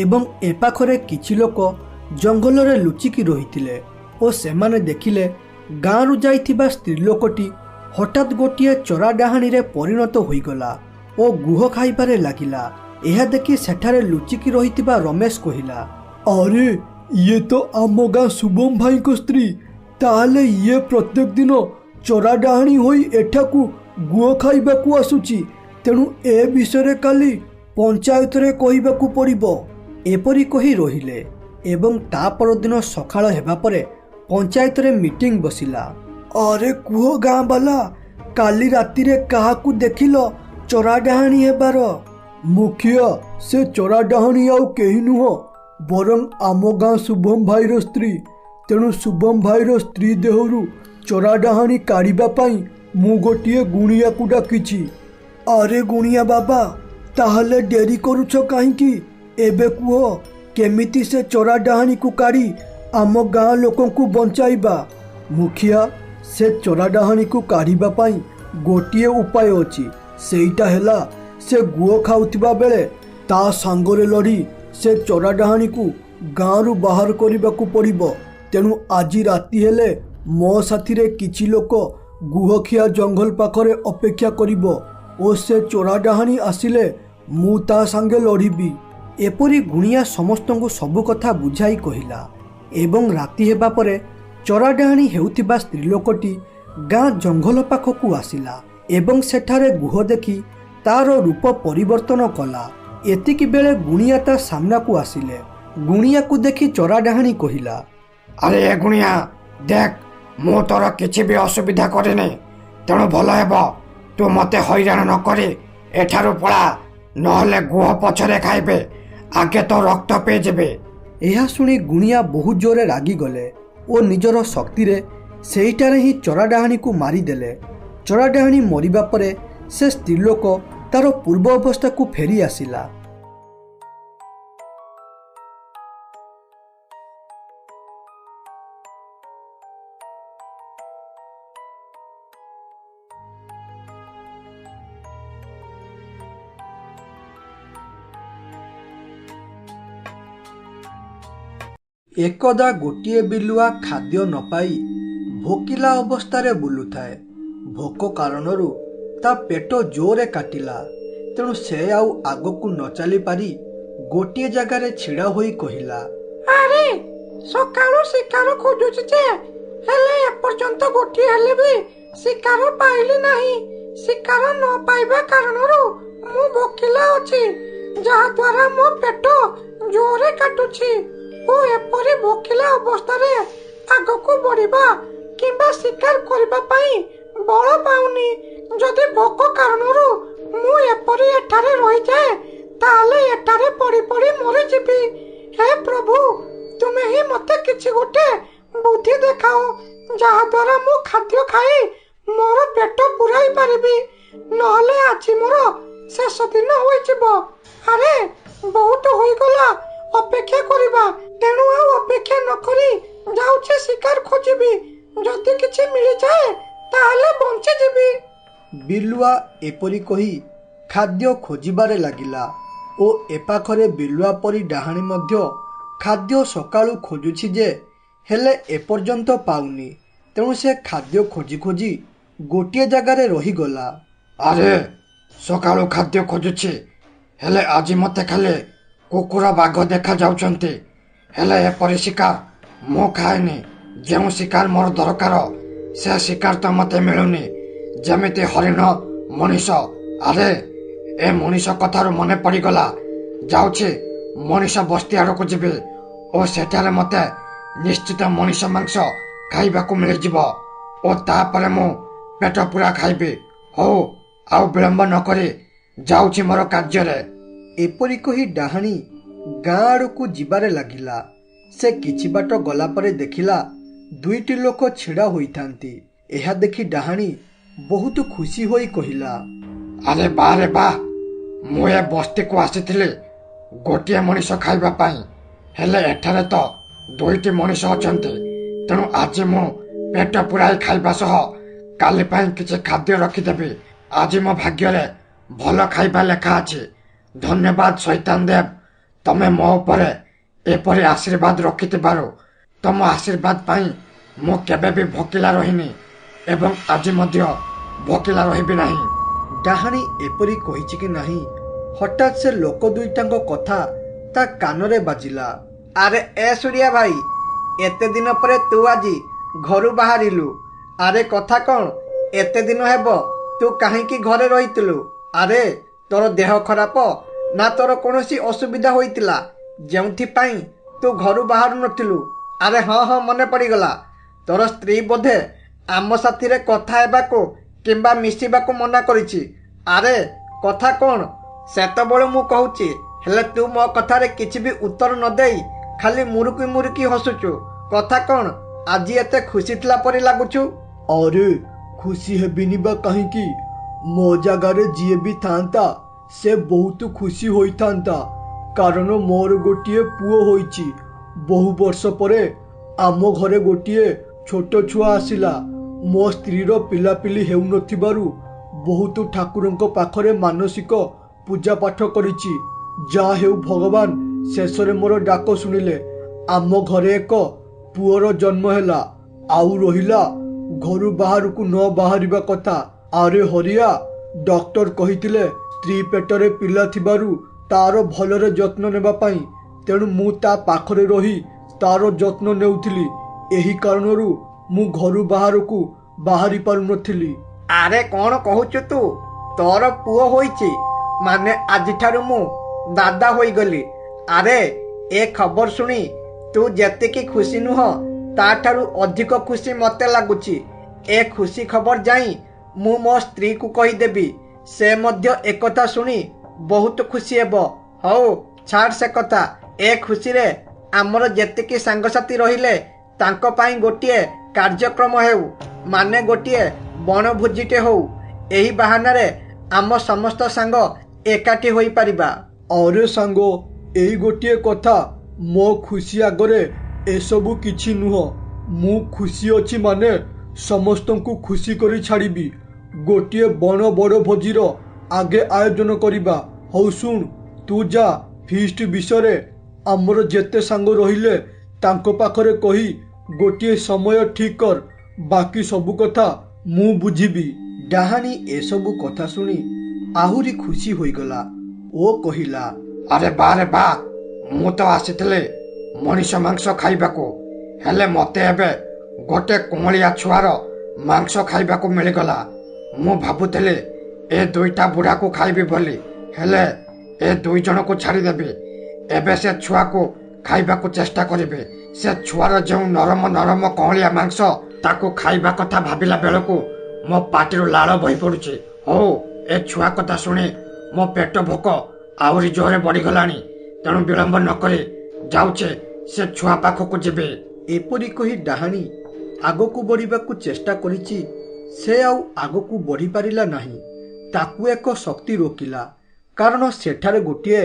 ଏବଂ ଏ ପାଖରେ କିଛି ଲୋକ ଜଙ୍ଗଲରେ ଲୁଚିକି ରହିଥିଲେ ଓ ସେମାନେ ଦେଖିଲେ ଗାଁରୁ ଯାଇଥିବା ସ୍ତ୍ରୀ ଲୋକଟି ହଠାତ୍ ଗୋଟିଏ ଚୋରା ଡାହାଣୀରେ ପରିଣତ ହୋଇଗଲା ଓ ଗୁହ ଖାଇବାରେ ଲାଗିଲା। ଏହା ଦେଖି ସେଠାରେ ଲୁଚିକି ରହିଥିବା ରମେଶ କହିଲା, ଆରେ ଇଏ ତ ଆମ ଗାଁ ଶୁଭମ ଭାଇଙ୍କ ସ୍ତ୍ରୀ। ତାହେଲେ ଇଏ ପ୍ରତ୍ୟେକ ଦିନ ଚୋରା ଡାହାଣୀ ହୋଇ ଏଠାକୁ ଗୁହ ଖାଇବାକୁ ଆସୁଛି। ତେଣୁ ଏ ବିଷୟରେ କାଲି ପଞ୍ଚାୟତରେ କହିବାକୁ ପଡ଼ିବ। ଏପରି କହି ରହିଲେ ଏବଂ ତା ପରଦିନ ସକାଳ ହେବା ପରେ ପଞ୍ଚାୟତରେ ମିଟିଂ ବସିଲା। ଆରେ କୁହ ଗାଁ ବାଲା, କାଲି ରାତିରେ କାହାକୁ ଦେଖିଲ ଚୋରା ଡାହାଣୀ ହେବାର? ମୁଖିଆ, ସେ ଚୋରା ଡାହାଣୀ ଆଉ କେହି ନୁହଁ ବରଂ ଆମ ଗାଁ ଶୁଭମ ଭାଇର ସ୍ତ୍ରୀ। ତେଣୁ ଶୁଭମ ଭାଇର ସ୍ତ୍ରୀ ଦେହରୁ ଚୋରା ଡାହାଣୀ କାଢ଼ିବା ପାଇଁ ମୁଁ ଗୋଟିଏ ଗୁଣିଆକୁ ଡାକିଛି। ଆରେ ଗୁଣିଆ ବାବା, ତାହେଲେ ଡେରି କରୁଛ କାହିଁକି? ଏବେ କୁହ, କେମିତି ସେ ଚୋରା ଡାହାଣୀକୁ କାଢ଼ି ଆମ ଗାଁ ଲୋକଙ୍କୁ ବଞ୍ଚାଇବା? ମୁଖିଆ, ସେ ଚୋରା ଡାହାଣୀକୁ କାଢ଼ିବା ପାଇଁ ଗୋଟିଏ ଉପାୟ ଅଛି। ସେଇଟା ହେଲା, ସେ ଗୁଅ ଖାଉଥିବା ବେଳେ ତା ସାଙ୍ଗରେ ଲଢ଼ି ସେ ଚୋରା ଡାହାଣୀକୁ ଗାଁରୁ ବାହାର କରିବାକୁ ପଡ଼ିବ। ତେଣୁ ଆଜି ରାତି ହେଲେ ମୋ ସାଥିରେ କିଛି ଲୋକ ଗୁହଖିଆ ଜଙ୍ଗଲ ପାଖରେ ଅପେକ୍ଷା କରିବ ଓ ସେ ଚୋରା ଡାହାଣୀ ଆସିଲେ ମୁଁ ତା ସାଙ୍ଗେ ଲଢ଼ିବି। ଏପରି ଗୁଣିଆ ସମସ୍ତଙ୍କୁ ସବୁ କଥା ବୁଝାଇ କହିଲା ଏବଂ ରାତି ହେବା ପରେ ଚୋରା ଡାହାଣୀ ହେଉଥିବା ସ୍ତ୍ରୀ ଲୋକଟି ଗାଁ ଜଙ୍ଗଲ ପାଖକୁ ଆସିଲା ଏବଂ ସେଠାରେ ଗୁହ ଦେଖି ତାର ରୂପ ପରିବର୍ତ୍ତନ କଲା। ଏତିକି ବେଳେ ଗୁଣିଆ ତା ସାମ୍ନାକୁ ଆସିଲେ। ଗୁଣିଆକୁ ଦେଖି ଚୋରା ଡାହାଣୀ କହିଲା, ଆରେ ଏ ଗୁଣିଆ, ଦେଖ, ମୁଁ ତୋର କିଛି ବି ଅସୁବିଧା କରିନି। ତେଣୁ ଭଲ ହେବ ତୁ ମୋତେ ହଇରାଣ ନ କରି ଏଠାରୁ ପଳା, ନହେଲେ ଗୁହ ପଛରେ ଖାଇବେ, ଆଗେ ତ ରକ୍ତ ପିଇଯିବେ। ଏହା ଶୁଣି ଗୁଣିଆ ବହୁତ ଜୋରରେ ରାଗିଗଲେ ଓ ନିଜର ଶକ୍ତିରେ ସେଇଟାରେ ହିଁ ଚୋରା ଡାହାଣୀକୁ ମାରିଦେଲେ। ଚୋରା ଡାହାଣୀ ମରିବା ପରେ ସେ ସ୍ତ୍ରୀ ଲୋକ ତାର ପୂର୍ବ ଅବସ୍ଥାକୁ ଫେରି ଆସିଲା। एकदा गोटिए बिलुआ खाद्य न पाई भोकिला अवस्थारे बुलुथाए। भोक कारणरू ता पेट जोरे काटिला। तेणु से आउ आगकू न चली पारी गोटिए जगारे छिड़ा होई कहिला, ଆରେ ସକାଳୁ ଶିକାର ଖୋଜୁଛି ଯେ ହେଲେ ଏପର୍ଯ୍ୟନ୍ତ ଗୋଟିଏ ହେଲେ ବି ଶିକାର ପାଇଲି ନାହିଁ। ଶିକାର ନ ପାଇବା କାରଣରୁ ମୁଁ ଭୋକିଲା ଅଛି, ଯାହା ଦ୍ୱାରା ମୋ ପେଟ ଜୋରେ କାଟୁଛି ଓ ଏପରି ଭୋକିଲା ଅବସ୍ଥାରେ ଆଗକୁ ବଢିବା କିମ୍ବା ଶିକାର କରିବା ପାଇଁ ବଳ ପାଉନି। ଯଦି ଭୋକ କାରଣରୁ ମୁଁ ଏପରି ଏଠାରେ ରହିଯାଏ, ତାହେଲେ ଏଠାରେ ପଡି ପଡି ମରିଯିବି। ହେ ପ୍ରଭୁ, ତୁମେ ହିଁ ମତେ କିଛି ଗୋଟେ ବୁଦ୍ଧି ଦେଖାଅ, ଯାହା ଦ୍ୱାରା ମୁଁ ଖାଦ୍ୟ ଖାଇ ମୋର ପେଟ ପୁରାଇ ପାରିବି, ନହେଲେ ଆଜି ମୋର ଶେଷ ଦିନ ହୋଇଯିବ। ଆରେ ବହୁତ ହୋଇଗଲା ଅପେକ୍ଷା କରିବା, ତେଣୁ ଆଉ ଅପେକ୍ଷା ନ କରି ଯାଉଛି ଶିକାର ଖୋଜିବି। ଯଦି କିଛି ମିଳିଯାଏ ତାହେଲେ ବଞ୍ଚିଯିବି। ବିଲୁଆ ଏପରି କହି ଖାଦ୍ୟ ଖୋଜିବାରେ ଲାଗିଲା ଓ ଏପାଖରେ ବିଲୁଆ ପରି ଡାହାଣୀ ମଧ୍ୟ ଖାଦ୍ୟ ସକାଳୁ ଖୋଜୁଛି ଯେ ହେଲେ ଏପର୍ଯ୍ୟନ୍ତ ପାଉନି। ତେଣୁ ସେ ଖାଦ୍ୟ ଖୋଜି ଖୋଜି ଗୋଟିଏ ଜାଗାରେ ରହିଗଲା। ଆରେ ସକାଳୁ ଖାଦ୍ୟ ଖୋଜୁଛି, ହେଲେ ଆଜି ମତେ ଖାଲି କୁକୁର ବାଘ ଦେଖା ଯାଉଛନ୍ତି। ହେଲେ ଏପରି ଶିକାର ମୁଁ ଖାଏନି। ଯେଉଁ ଶିକାର ମୋର ଦରକାର ସେ ଶିକାର ତ ମତେ ମିଳୁନି, ଯେମିତି ହରିଣ, ମଣିଷ। ଆରେ ଏ ମଣିଷ କଥାରୁ ମନେ ପଡ଼ିଗଲା, ଯାଉଛି ମଣିଷ ବସ୍ତି ଆଡ଼କୁ ଯିବି ଓ ସେଠାରେ ମତେ ନିଶ୍ଚିତ ମଣିଷ ମାଂସ ଖାଇବାକୁ ମିଳିଯିବ ଓ ତାପରେ ମୁଁ ପେଟ ପୁରା ଖାଇବି। ହଉ, ଆଉ ବିଳମ୍ବ ନ କରି ଯାଉଛି ମୋର କାର୍ଯ୍ୟରେ। ଏପରି କହି ଡାହାଣୀ ଗାଁ ଆଡ଼କୁ ଯିବାରେ ଲାଗିଲା। ସେ କିଛି ବାଟ ଗଲା ପରେ ଦେଖିଲା ଦୁଇଟି ଲୋକ ଛିଡ଼ା ହୋଇଥାନ୍ତି। ଏହା ଦେଖି ଡାହାଣୀ ବହୁତ ଖୁସି ହୋଇ କହିଲା, ଆରେ ବାରେ ବା, ମୁଁ ଏ ବସ୍ତିକୁ ଆସିଥିଲି ଗୋଟିଏ ମଣିଷ ଖାଇବା ପାଇଁ, ହେଲେ ଏଠାରେ ତ ଦୁଇଟି ମଣିଷ ଅଛନ୍ତି। ତେଣୁ ଆଜି ମୁଁ ପେଟ ପୁରାଇ ଖାଇବା ସହ କାଲି ପାଇଁ କିଛି ଖାଦ୍ୟ ରଖିଦେବି। ଆଜି ମୋ ଭାଗ୍ୟରେ ଭଲ ଖାଇବା ଲେଖା ଅଛି। ଧନ୍ୟବାଦ ଶୈତାନ ଦେବ, ତମେ ମୋ ଉପରେ ଏପରି ଆଶୀର୍ବାଦ ରଖିଥିବାରୁ। ତମ ଆଶୀର୍ବାଦ ପାଇଁ ମୁଁ କେବେ ବି ଭୋକିଲା ରହିନି ଏବଂ ଆଜି ମଧ୍ୟ ଭୋକିଲା ରହିବି ନାହିଁ। ଡାହାଣୀ ଏପରି କହିଛି କି ନାହିଁ, ହଠାତ୍ ସେ ଲୋକ ଦୁଇଟାଙ୍କ କଥା ତା କାନରେ ବାଜିଲା। ଆରେ ଏ ସୁରିଆ ଭାଇ, ଏତେ ଦିନ ପରେ ତୁ ଆଜି ଘରୁ ବାହାରିଲୁ। ଆରେ କଥା କ'ଣ? ଏତେ ଦିନ ହେବ ତୁ କାହିଁକି ଘରେ ରହିଥିଲୁ? ଆରେ ତୋର ଦେହ ଖରାପ ନା ତୋର କୌଣସି ଅସୁବିଧା ହୋଇଥିଲା ଯେଉଁଥିପାଇଁ ତୁ ଘରୁ ବାହାରୁ ନଥିଲୁ? ଆରେ ହଁ ହଁ, ମନେ ପଡ଼ିଗଲା, ତୋର ସ୍ତ୍ରୀ ବୋଧେ ଆମ ସାଥିରେ କଥା ହେବାକୁ କିମ୍ବା ମିଶିବାକୁ ମନା କରିଛି। ଆରେ କଥା କ'ଣ? ସେତେବେଳେ ମୁଁ କହୁଛି, ହେଲେ ତୁ ମୋ କଥାରେ କିଛି ବି ଉତ୍ତର ନ ଦେଇ ଖାଲି ମୁରୁକି ମୁରୁକି ହସୁଛୁ। କଥା କ'ଣ? ଆଜି ଏତେ ଖୁସି ଥିଲା ପରି ଲାଗୁଛୁ। ଆରେ ଖୁସି ହେବିନି ବା କାହିଁକି? ମୋ ଜାଗାରେ ଯିଏ ବି ଥାନ୍ତା ସେ ବହୁତ ଖୁସି ହୋଇଥାନ୍ତା, କାରଣ ମୋର ଗୋଟିଏ ପୁଅ ହୋଇଛି। ବହୁ ବର୍ଷ ପରେ ଆମ ଘରେ ଗୋଟିଏ ଛୋଟ ଛୁଆ ଆସିଲା। ମୋ ସ୍ତ୍ରୀର ପିଲାପିଲି ହେଉନଥିବାରୁ ବହୁତ ଠାକୁରଙ୍କ ପାଖରେ ମାନସିକ ପୂଜା ପାଠ କରିଛି। ଯାହା ହେଉ ଭଗବାନ ଶେଷରେ ମୋର ଡାକ ଶୁଣିଲେ। ଆମ ଘରେ ଏକ ପୁଅର ଜନ୍ମ ହେଲା। ଆଉ ରହିଲା ଘରୁ ବାହାରକୁ ନ ବାହାରିବା କଥା। ଆରେ ହରିଆ, ଡକ୍ଟର କହିଥିଲେ ସ୍ତ୍ରୀ ପେଟରେ ପିଲା ଥିବାରୁ ତାର ଭଲରେ ଯତ୍ନ ନେବା ପାଇଁ। ତେଣୁ ମୁଁ ତା ପାଖରେ ରହି ତାର ଯତ୍ନ ନେଉଥିଲି। ଏହି କାରଣରୁ ମୁଁ ଘରୁ ବାହାରକୁ ବାହାରି ପାରୁନଥିଲି। ଆରେ କ'ଣ କହୁଛୁ ତୁ? ତୋର ପୁଅ ହୋଇଛି ମାନେ ଆଜିଠାରୁ ମୁଁ ଦାଦା ହୋଇଗଲି। ଆରେ ଏ ଖବର ଶୁଣି ତୁ ଯେତିକି ଖୁସି ନୁହଁ ତାଠାରୁ ଅଧିକ ଖୁସି ମତେ ଲାଗୁଛି। ଏ ଖୁସି ଖବର ଯାଇ ମୁଁ ମୋ ସ୍ତ୍ରୀକୁ କହିଦେବି। ସେ ମଧ୍ୟ ଏକଥା ଶୁଣି ବହୁତ ଖୁସି ହେବ। ହଉ ଛାଡ଼ ସେ କଥା। ଏ ଖୁସିରେ ଆମର ଯେତିକି ସାଙ୍ଗସାଥି ରହିଲେ ତାଙ୍କ ପାଇଁ ଗୋଟିଏ କାର୍ଯ୍ୟକ୍ରମ ହେଉ, ମାନେ ଗୋଟିଏ ବଣଭୋଜିଟେ ହଉ। ଏହି ବାହାନାରେ ଆମ ସମସ୍ତ ସାଙ୍ଗ ଏକାଠି ହୋଇପାରିବା। ଆରେ ସାଙ୍ଗ, ଏଇ ଗୋଟିଏ କଥା। ମୋ ଖୁସି ଆଗରେ ଏସବୁ କିଛି ନୁହଁ। ମୁଁ ଖୁସି ଅଛି ମାନେ ସମସ୍ତଙ୍କୁ ଖୁସି କରି ଛାଡ଼ିବି। ଗୋଟିଏ ବଣ ବଡ଼ ଭୋଜିର ଆଗେ ଆୟୋଜନ କରିବା। ହଉ ଶୁଣ, ତୁ ଯା ଫିଷ୍ଟ ବିଷୟରେ ଆମର ଯେତେ ସାଙ୍ଗ ରହିଲେ ତାଙ୍କ ପାଖରେ କହି ଗୋଟିଏ ସମୟ ଠିକ୍ କର। ବାକି ସବୁ କଥା ମୁଁ ବୁଝିବି। ଡାହାଣୀ ଏସବୁ କଥା ଶୁଣି ଆହୁରି ଖୁସି ହୋଇଗଲା ଓ କହିଲା, ଆରେ ବାରେ ବା, ମୁଁ ତ ଆସିଥିଲି ମଣିଷ ମାଂସ ଖାଇବାକୁ, ହେଲେ ମତେ ଏବେ ଗୋଟେ କୁମଳିଆ ଛୁଆର ମାଂସ ଖାଇବାକୁ ମିଳିଗଲା। ମୁଁ ଭାବୁଥିଲି ଏ ଦୁଇଟା ବୁଢ଼ାକୁ ଖାଇବି ବୋଲି, ହେଲେ ଏ ଦୁଇ ଜଣକୁ ଛାଡ଼ିଦେବି। ଏବେ ସେ ଛୁଆକୁ ଖାଇବାକୁ ଚେଷ୍ଟା କରିବେ। ସେ ଛୁଆର ଯେଉଁ ନରମ ନରମ କଅଁଳିଆ ମାଂସ, ତାକୁ ଖାଇବା କଥା ଭାବିଲା ବେଳକୁ ମୋ ପାଟିରୁ ଲାଳ ବହି ପଡୁଛି। ହଉ, ଏ ଛୁଆ କଥା ଶୁଣି ମୋ ପେଟ ଭୋକ ଆହୁରି ଜୋରରେ ବଢିଗଲାଣି। ତେଣୁ ବିଳମ୍ବ ନକରି ଯାଉଛେ ସେ ଛୁଆ ପାଖକୁ ଯିବେ। ଏପରି କହି ଡାହାଣୀ ଆଗକୁ ବଢ଼ିବାକୁ ଚେଷ୍ଟା କରିଛି। ସେ ଆଉ ଆଗକୁ ବଢ଼ିପାରିଲା ନାହିଁ। ତାକୁ ଏକ ଶକ୍ତି ରୋକିଲା, କାରଣ ସେଠାରେ ଗୋଟିଏ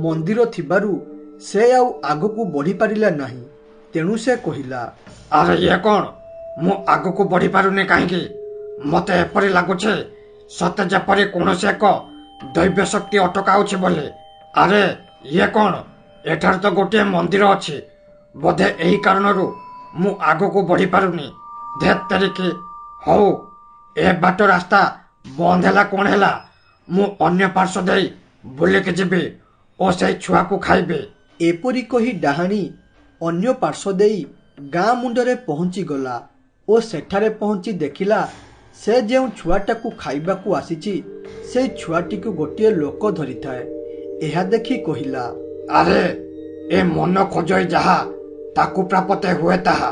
ମନ୍ଦିର ଥିବାରୁ ସେ ଆଉ ଆଗକୁ ବଢ଼ିପାରିଲା ନାହିଁ। ତେଣୁ ସେ କହିଲା, ଆରେ ଇଏ କ'ଣ? ମୁଁ ଆଗକୁ ବଢି ପାରୁନି କାହିଁକି? ମତେ ଏପରି ଲାଗୁଛି ସତେ ଯେପରି କୌଣସି ଏକ ଦୈବ୍ୟ ଶକ୍ତି ଅଟକାଉଛି ବୋଲି। ଆରେ ଇଏ କ'ଣ? ଏଠାରେ ତ ଗୋଟିଏ ମନ୍ଦିର ଅଛି। ବୋଧେ ଏହି କାରଣରୁ ମୁଁ ଆଗକୁ ବଢି ପାରୁନି। ଧେତ୍ ତେରିକି। ହଉ, ଏ ବାଟ ରାସ୍ତା ବନ୍ଦ ହେଲା କ'ଣ ହେଲା? ମୁଁ ଅନ୍ୟ ପାର୍ଶ୍ୱ ଦେଇ ବୁଲିକି ଯିବି ଓ ସେଇ ଛୁଆକୁ ଖାଇବି। ଏପରି କହି ଡାହାଣୀ ଅନ୍ୟ ପାର୍ଶ୍ୱ ଦେଇ ଗାଁ ମୁଣ୍ଡରେ ପହଞ୍ଚିଗଲା ଓ ସେଠାରେ ପହଞ୍ଚି ଦେଖିଲା ସେ ଯେଉଁ ଛୁଆଟାକୁ ଖାଇବାକୁ ଆସିଛି ସେଇ ଛୁଆଟିକୁ ଗୋଟିଏ ଲୋକ ଧରିଥାଏ। ଏହା ଦେଖି କହିଲା, ଆରେ ଏ ମନ ଖୋଜଇ ଯାହା ତାକୁ ପ୍ରାପତେ ହୁଏ ତାହା।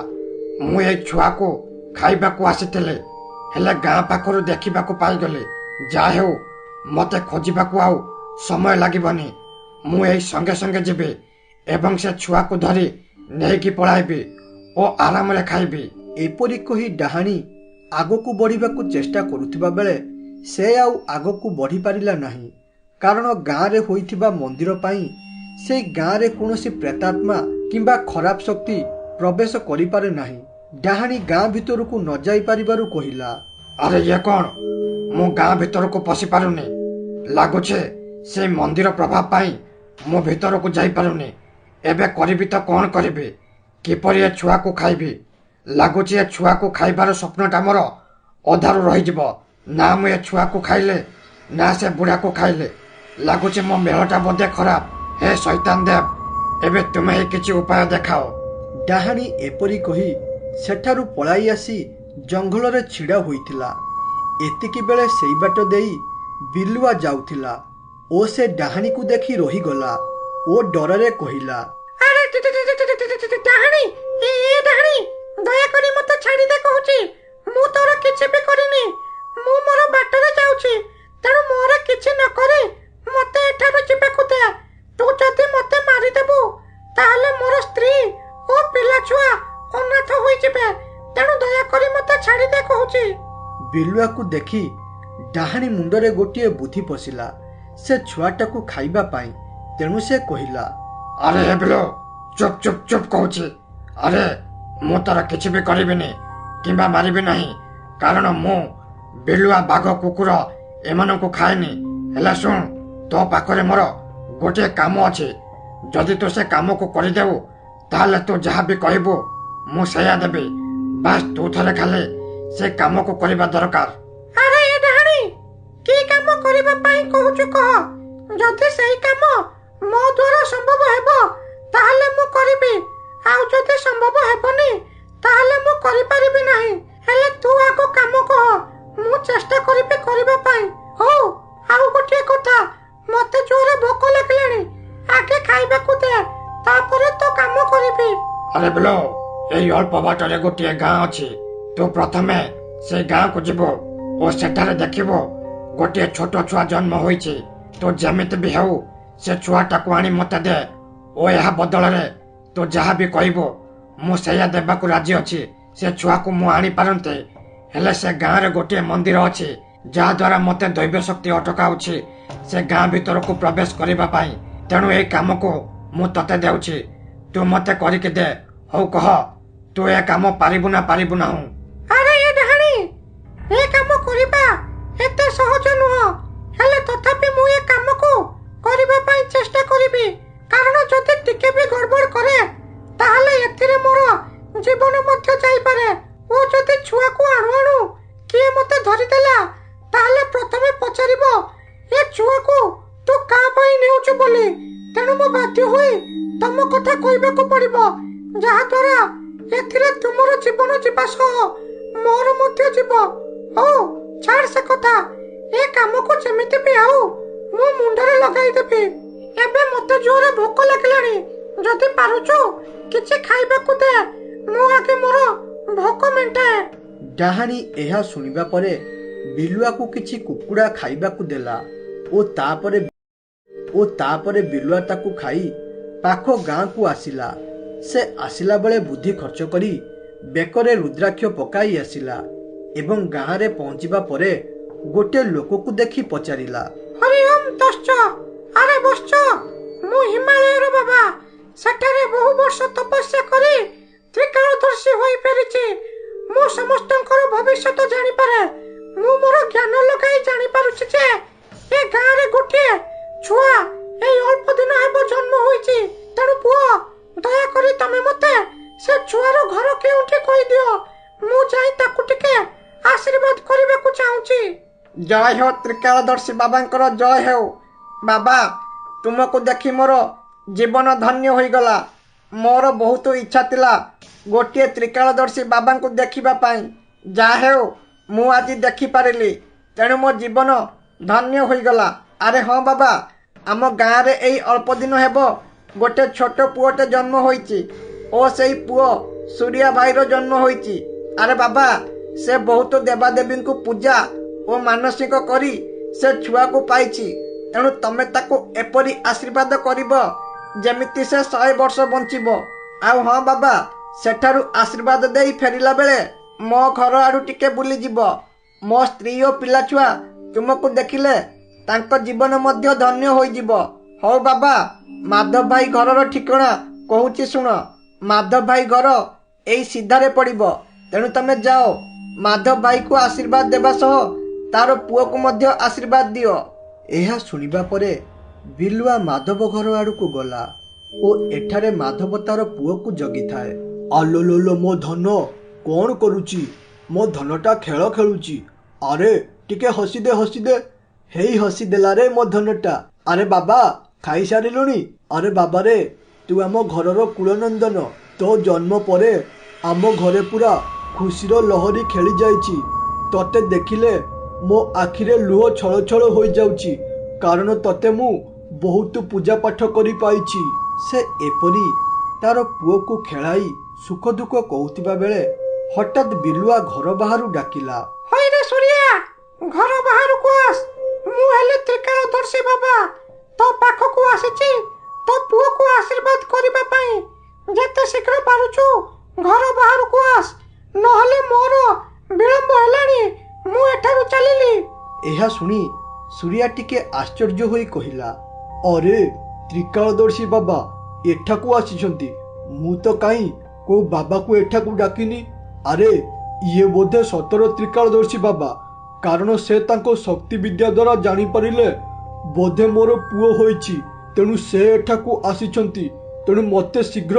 ମୁଁ ଏଇ ଛୁଆକୁ ଖାଇବାକୁ ଆସିଥିଲି, ହେଲେ ଗାଁ ପାଖରୁ ଦେଖିବାକୁ ପାଇଗଲି। ଯାହା ହେଉ, ମତେ ଖୋଜିବାକୁ ଆଉ ସମୟ ଲାଗିବନି। ମୁଁ ଏଇ ସଙ୍ଗେ ସଙ୍ଗେ ଯିବି ଏବଂ ସେ ଛୁଆକୁ ଧରି ନେଇକି ପଳାଇବି ଓ ଆରାମରେ ଖାଇବି। ଏପରି କହି ଡାହାଣୀ ଆଗକୁ ବଢ଼ିବାକୁ ଚେଷ୍ଟା କରୁଥିବା ବେଳେ ସେ ଆଉ ଆଗକୁ ବଢ଼ିପାରିଲା ନାହିଁ, କାରଣ ଗାଁରେ ହୋଇଥିବା ମନ୍ଦିର ପାଇଁ ସେଇ ଗାଁରେ କୌଣସି ପ୍ରେତାତ୍ମା କିମ୍ବା ଖରାପ ଶକ୍ତି ପ୍ରବେଶ କରିପାରେ ନାହିଁ। ଡାହାଣୀ ଗାଁ ଭିତରକୁ ନ ଯାଇପାରିବାରୁ କହିଲା, ଆରେ ଇଏ କ'ଣ? ମୁଁ ଗାଁ ଭିତରକୁ ପଶି ପାରୁନି। ଲାଗୁଛି ସେଇ ମନ୍ଦିର ପ୍ରଭାବ ପାଇଁ ମୁଁ ଭିତରକୁ ଯାଇପାରୁନି। ଏବେ କରିବି ତ କ'ଣ କରିବି? କିପରି ଏ ଛୁଆକୁ ଖାଇବି? ଲାଗୁଛି ଏ ଛୁଆକୁ ଖାଇବାର ସ୍ୱପ୍ନଟା ମୋର ଅଧାରୁ ରହିଯିବ। ନା ମୁଁ ଏ ଛୁଆକୁ ଖାଇଲେ, ନା ସେ ବୁଢ଼ାକୁ ଖାଇଲେ। ଲାଗୁଛି ମୋ ମେଳଟା ବୋଧେ ଖରାପ। ହେ ଶୈତାନ ଦେବ, ଏବେ ତୁମେ ହିଁ କିଛି ଉପାୟ ଦେଖାଅ। ଡାହାଣୀ ଏପରି କହି ସେଠାରୁ ପଳାଇ ଆସି ଜଙ୍ଗଲରେ ଛିଡ଼ା ହୋଇଥିଲା। ଏତିକି ବେଳେ ସେଇ ବାଟ ଦେଇ ବିଲୁଆ ଯାଉଥିଲା ଓ ସେ ଡାହାଣୀକୁ ଦେଖି ରହିଗଲା ଓ ଡରରେ କହିଲା, ଆରେ ଡାହାଣୀ, ଏ ଡାହାଣୀ, ଦୟାକରି ମତେ ଛାଡ଼ିଦେ କହୁଛି। ମୁଁ ତୋର କିଛି ବି କରିନି। ମୁଁ ମୋର ବାଟରେ ଯାଉଛି। ତେଣୁ ମୋର କିଛି ନ କରି ମତେ ଏଠାରୁ ଯିବାକୁ ଦେ। ତୁ ଯଦି ମତେ ମାରିଦେବୁ ତାହେଲେ ମୋର ସ୍ତ୍ରୀ ଓ ପିଲା ଛୁଆ ଅନାଥ ହୋଇଯିବେ। ତେଣୁ ଦୟାକରି ମତେ ଛାଡ଼ିଦେ କହୁଛି। ବିଲୁଆକୁ ଦେଖି ଡାହାଣୀ ମୁଣ୍ଡରେ ଗୋଟିଏ ବୁଦ୍ଧି ପଶିଲା ସେ ଛୁଆଟାକୁ ଖାଇବା ପାଇଁ। ତେଣୁ ସେ କହିଲା, ଆରେ ହେ ବିଲୁ, ଚୁପ୍ ଚୁପ୍ ଚୁପ୍ କହୁଛି। ଆରେ ମୁଁ ତୋର କିଛି ବି କରିବିନି କିମ୍ବା ମାରିବି ନାହିଁ, କାରଣ ମୁଁ ବିଲୁଆ, ବାଘ, କୁକୁର ଏମାନଙ୍କୁ ଖାଏନି। ହେଲେ ଶୁଣ, ତୋ ପାଖରେ ମୋର ଗୋଟିଏ କାମ ଅଛି। ଯଦି ତୁ ସେ କାମକୁ କରିଦେବୁ ତାହେଲେ ତୁ ଯାହା ବି କହିବୁ ମୁଁ ସେଇଆ ଦେବି। ବାସ୍ ତୁ ଥରେ ଖାଲି ସେ କାମକୁ କରିବା ଦରକାର। ଆରେ ଏ ଡାହାଣୀ, କି କାମ କରିବା ପାଇଁ କହୁଛୁ କହ। ଯଦି ସେଇ କାମ ମୋ ଦ୍ୱାରା ସମ୍ଭବ ହେବ ତାହେଲେ ମୁଁ କରିବି, ଆଉ ଯଦି ସମ୍ଭବ ହେବନି ତାହେଲେ ମୁଁ କରିପାରିବି ନାହିଁ। ହେଲେ ତୁ ଆଗ କାମ କହ, ମୁଁ ଚେଷ୍ଟା କରିବି କରିବା ପାଇଁ। ହଉ, ଆଉ ଗୋଟିଏ କଥା, ମତେ ଜୋରେ ଭୋକ ଲାଗିଲାଣି। ଆଗେ ଖାଇବାକୁ ଦେ, ତାପରେ ତ କାମ କରିବି। ଆରେ ବିଲୁ, ଏଇ ଅଳ୍ପ ବାଟରେ ଗୋଟିଏ ଗାଁ ଅଛି। ତୁ ପ୍ରଥମେ ସେ ଗାଁକୁ ଯିବୁ ଓ ସେଠାରେ ଦେଖିବୁ ଗୋଟିଏ ଛୋଟ ଛୁଆ ଜନ୍ମ ହୋଇଛି। ତୁ ଯେମିତି ବି ହେଉ ସେ ଛୁଆଟାକୁ ଆଣି ମତେ ଦେ ଓ ଏହା ବଦଳରେ ତୁ ଯାହା ବି କହିବୁ ମୁଁ ସେଇଆ ଦେବାକୁ ରାଜି ଅଛି। ସେ ଛୁଆକୁ ମୁଁ ଆଣିପାରନ୍ତି, ହେଲେ ସେ ଗାଁରେ ଗୋଟିଏ ମନ୍ଦିର ଅଛି ଯାହା ଦ୍ୱାରା ମତେ ଦୈବ୍ୟ ଶକ୍ତି ଅଟକାଉଛି ସେ ଗାଁ ଭିତରକୁ ପ୍ରବେଶ କରିବା ପାଇଁ। ତେଣୁ ଏହି କାମକୁ ମୁଁ ତତେ ଦେଉଛି, ତୁ ମତେ କରିକି ଦେ। ହଉ କହ, ତୁ ଏ କାମ ପାରିବୁ ନା ପାରିବୁ ନାହୁଁ? ଆରେ ଏ ଡାହାଣୀ, ଏ କାମ କରିବା ଏତେ ସହଜ ନୁହଁ। ହେଲେ ତଥାପି ମୁଁ ଏ କାମକୁ କରିବା ପାଇଁ ଚେଷ୍ଟା କରିବି, କାରଣ ଯଦି ଟିକେ ବି ଗଡ଼ବଡ଼ କରେ ତାହେଲେ ଏଥିରେ ମୋର ଜୀବନ ମଧ୍ୟ ଯାଇପାରେ। ଓ ଯଦି ଛୁଆକୁ ଆଣୁ ଆଣୁ କିଏ ମତେ ଧରିଦେଲା ତାହେଲେ ପ୍ରଥମେ ପଚାରିବ ଏ ଛୁଆକୁ ତୁ କାହା ପାଇଁ ନେଉଛୁ ବୋଲି। ତେଣୁ ମୁଁ ବାଧ୍ୟ ହୋଇ ତମ କଥା କହିବାକୁ ପଡ଼ିବ, ଯାହାଦ୍ୱାରା ଏଥିରେ ତୁମର ଜୀବନ ଯିବା ସହ ମୋର ମଧ୍ୟ ଯିବ। ହଉ ଛାଡ଼ ସେ କଥା, ଏ କାମକୁ ଯେମିତି ବି ଆଉ ମୁଁ ମୁଣ୍ଡରେ ଲଗାଇଦେବି। ଏବେ ମତେ ଜୋରେ ଭୋକ ଲାଗିଲାଣି। ଯଦି ପାରୁଛୁ କିଛି ଖାଇବାକୁ ଦେ, ମୁଁ ଆଗେ ମୋର ଭୋକ ମେଣ୍ଟାଏ। ଡାହାଣୀ ଏହା ଶୁଣିବା ପରେ ବିଲୁଆକୁ କିଛି କୁକୁଡ଼ା ଖାଇବାକୁ ଦେଲା ଓ ତାପରେ ବିଲୁଆ ତାକୁ ଖାଇ ପାଖ ଗାଁକୁ ଆସିଲା। ସେ ଆସିଲା ବେଳେ ବୁଦ୍ଧି ଖର୍ଚ୍ଚ କରି ବେକରେ ରୁଦ୍ରାକ୍ଷ ପକାଇ ଆସିଲା ଏବଂ ଗାଁରେ ପହଞ୍ଚିବା ପରେ ଗୋଟିଏ ଲୋକକୁ ଦେଖି ପଚାରିଲା, ହରି ଓମ୍ ତଶ୍ଚ। ଆରେ ବଶ୍ଚ, ମୁଁ ହିମାଳୟର ବାବା। ସେଠାରେ ବହୁ ବର୍ଷ ତପସ୍ୟା କରି ତ୍ରିକାଳଦର୍ଶୀ ହୋଇ ଫେରିଛି। ମୁଁ ସମସ୍ତଙ୍କର ଭବିଷ୍ୟତ ଜାଣିପାରେ। ମୁଁ ମୋର ଜ୍ଞାନ ଲଗାଇ ଜାଣିପାରୁଛି ଯେ ଏ ଗାଁରେ ଗୋଟିଏ ଛୁଆ ଏଇ ଅଳ୍ପ ଦିନ ହେବ ଜନ୍ମ ହୋଇଛି। ତେଣୁ ପୁଅ, ଦୟାକରି ତମେ ମତେ ସେ ଛୁଆର ଘର କେଉଁଠି କହିଦିଅ। ମୁଁ ଯାଇ ତାକୁ ଟିକେ ଆଶୀର୍ବାଦ କରିବାକୁ ଚାହୁଁଛି। ଜୟ ହେଉ ତ୍ରିକାଳଦର୍ଶୀ ବାବାଙ୍କର ଜୟ ହେଉ। ବାବା, ତୁମକୁ ଦେଖି ମୋର ଜୀବନ ଧନ୍ୟ ହୋଇଗଲା। ମୋର ବହୁତ ଇଚ୍ଛା ଥିଲା ଗୋଟିଏ ତ୍ରିକାଳଦର୍ଶୀ ବାବାଙ୍କୁ ଦେଖିବା ପାଇଁ। ଯାହା ହେଉ ମୁଁ ଆଜି ଦେଖିପାରିଲି, ତେଣୁ ମୋ ଜୀବନ ଧନ୍ୟ ହୋଇଗଲା। ଆରେ ହଁ ବାବା, ଆମ ଗାଁରେ ଏଇ ଅଳ୍ପ ଦିନ ହେବ ଗୋଟେ ଛୋଟ ପୁଅଟେ ଜନ୍ମ ହୋଇଛି ଓ ସେଇ ପୁଅ ସୂର୍ୟା ଭାଇର ଜନ୍ମ ହୋଇଛି। ଆରେ ବାବା, ସେ ବହୁତ ଦେବାଦେବୀଙ୍କୁ ପୂଜା ଓ ମାନସିକ କରି ସେ ଛୁଆକୁ ପାଇଛି। ତେଣୁ ତମେ ତାକୁ ଏପରି ଆଶୀର୍ବାଦ କରିବ ଯେମିତି ସେ 100 ବର୍ଷ ବଞ୍ଚିବ। ଆଉ ହଁ ବାବା, ସେଠାରୁ ଆଶୀର୍ବାଦ ଦେଇ ଫେରିଲା ବେଳେ ମୋ ଘର ଆଡୁ ଟିକେ ବୁଲିଯିବ। ମୋ ସ୍ତ୍ରୀ ଓ ପିଲାଛୁଆ ତୁମକୁ ଦେଖିଲେ ତାଙ୍କ ଜୀବନ ମଧ୍ୟ ଧନ୍ୟ ହୋଇଯିବ। ହଉ ବାବା, ମାଧବ ଭାଇ ଘରର ଠିକଣା କହୁଛି ଶୁଣ। ମାଧବ ଭାଇ ଘର ଏଇ ସିଧାରେ ପଡ଼ିବ। ତେଣୁ ତମେ ଯାଅ, ମାଧବ ଭାଇକୁ ଆଶୀର୍ବାଦ ଦେବା ସହ ତାର ପୁଅକୁ ମଧ୍ୟ ଆଶୀର୍ବାଦ ଦିଅ। ଏହା ଶୁଣିବା ପରେ ବିଲୁଆ ମାଧବ ଘର ଆଡ଼କୁ ଗଲା ଓ ଏଠାରେ ମାଧବ ତାର ପୁଅକୁ ଜଗିଥାଏ। ଆଲୋଲୋଲୋ, ମୋ ଧନ କଣ କରୁଛି? ମୋ ଧନଟା ଖେଳ ଖେଳୁଛି। ଆରେ ଟିକେ ହସିଦେ। ହେଇ ହସିଦେଲାରେ ମୋ ଧନଟା। ଆରେ ବାବା, ଖାଇସାରିଲୁଣି? ଆରେ ବାବାରେ, ତୁ ଆମ ଘରର କୁଳନନ୍ଦନ। ତୋ ଜନ୍ମ ପରେ ଆମ ଘରେ ପୁରା ଖୁସିର ଲହରୀ ଖେଳି ଯାଇଛି। ତତେ ଦେଖିଲେ ମୋ ଆଖିରେ ଲୁହ ଛଳ ହୋଇଯାଉଛି, କାରଣ ତତେ ମୁଁ ବହୁତ ପୂଜା ପାଠ କରି ପାଇଛି। ସେ ଏପରି ତାର ପୁଅକୁ ଖେଳାଇ ସୁଖ ଦୁଃଖ କହୁଥିବା ବେଳେ ହଠାତ୍ ବିଲୁଆ ଘର ବାହାରୁ ଡାକିଲା, ହଇରେ ସୂର୍ୟା, ଘର ବାହାରକୁ ଆସ। ମୁଁ ହେଲେ ତ୍ରିକାଳଦର୍ଶୀ ବାବା। ତୋ ପାଖକୁ ଆସିଛି ତୋ ପୁଅକୁ ଆଶୀର୍ବାଦ କରିବା ପାଇଁ। ଯେତେ ଶୀଘ୍ର ପାରୁଛୁ ଘର ବାହାରକୁ ଆସ, ନହେଲେ ମୋର ବିଳମ୍ବ ହେଲାଣି। ମୁଁ ଏଠାରୁ ଚାଲିଲି। ଏହା ଶୁଣି ସୂର୍ୟା ଟିକେ ଆଶ୍ଚର୍ଯ୍ୟ ହୋଇ କହିଲା, ଅରେ ତ୍ରିକାଳଦର୍ଶୀ ବାବା ଏଠାକୁ ଆସିଛନ୍ତି? ମୁଁ ତ କାହିଁ କୋଉ ବାବାକୁ ଏଠାକୁ ଡାକିନି। ଆରେ ଇଏ ବୋଧେ ସତର ତ୍ରିକାଳଦର୍ଶୀ ବାବା, କାରଣ ସେ ତାଙ୍କ ଶକ୍ତି ବିଦ୍ୟା ଦ୍ୱାରା ଜାଣିପାରିଲେ ବୋଧେ ମୋର ପୁଅ ହୋଇଛି। ତେଣୁ ସେ ଏଠାକୁ ଆସିଛନ୍ତି। ତେଣୁ ମତେ ଶୀଘ୍ର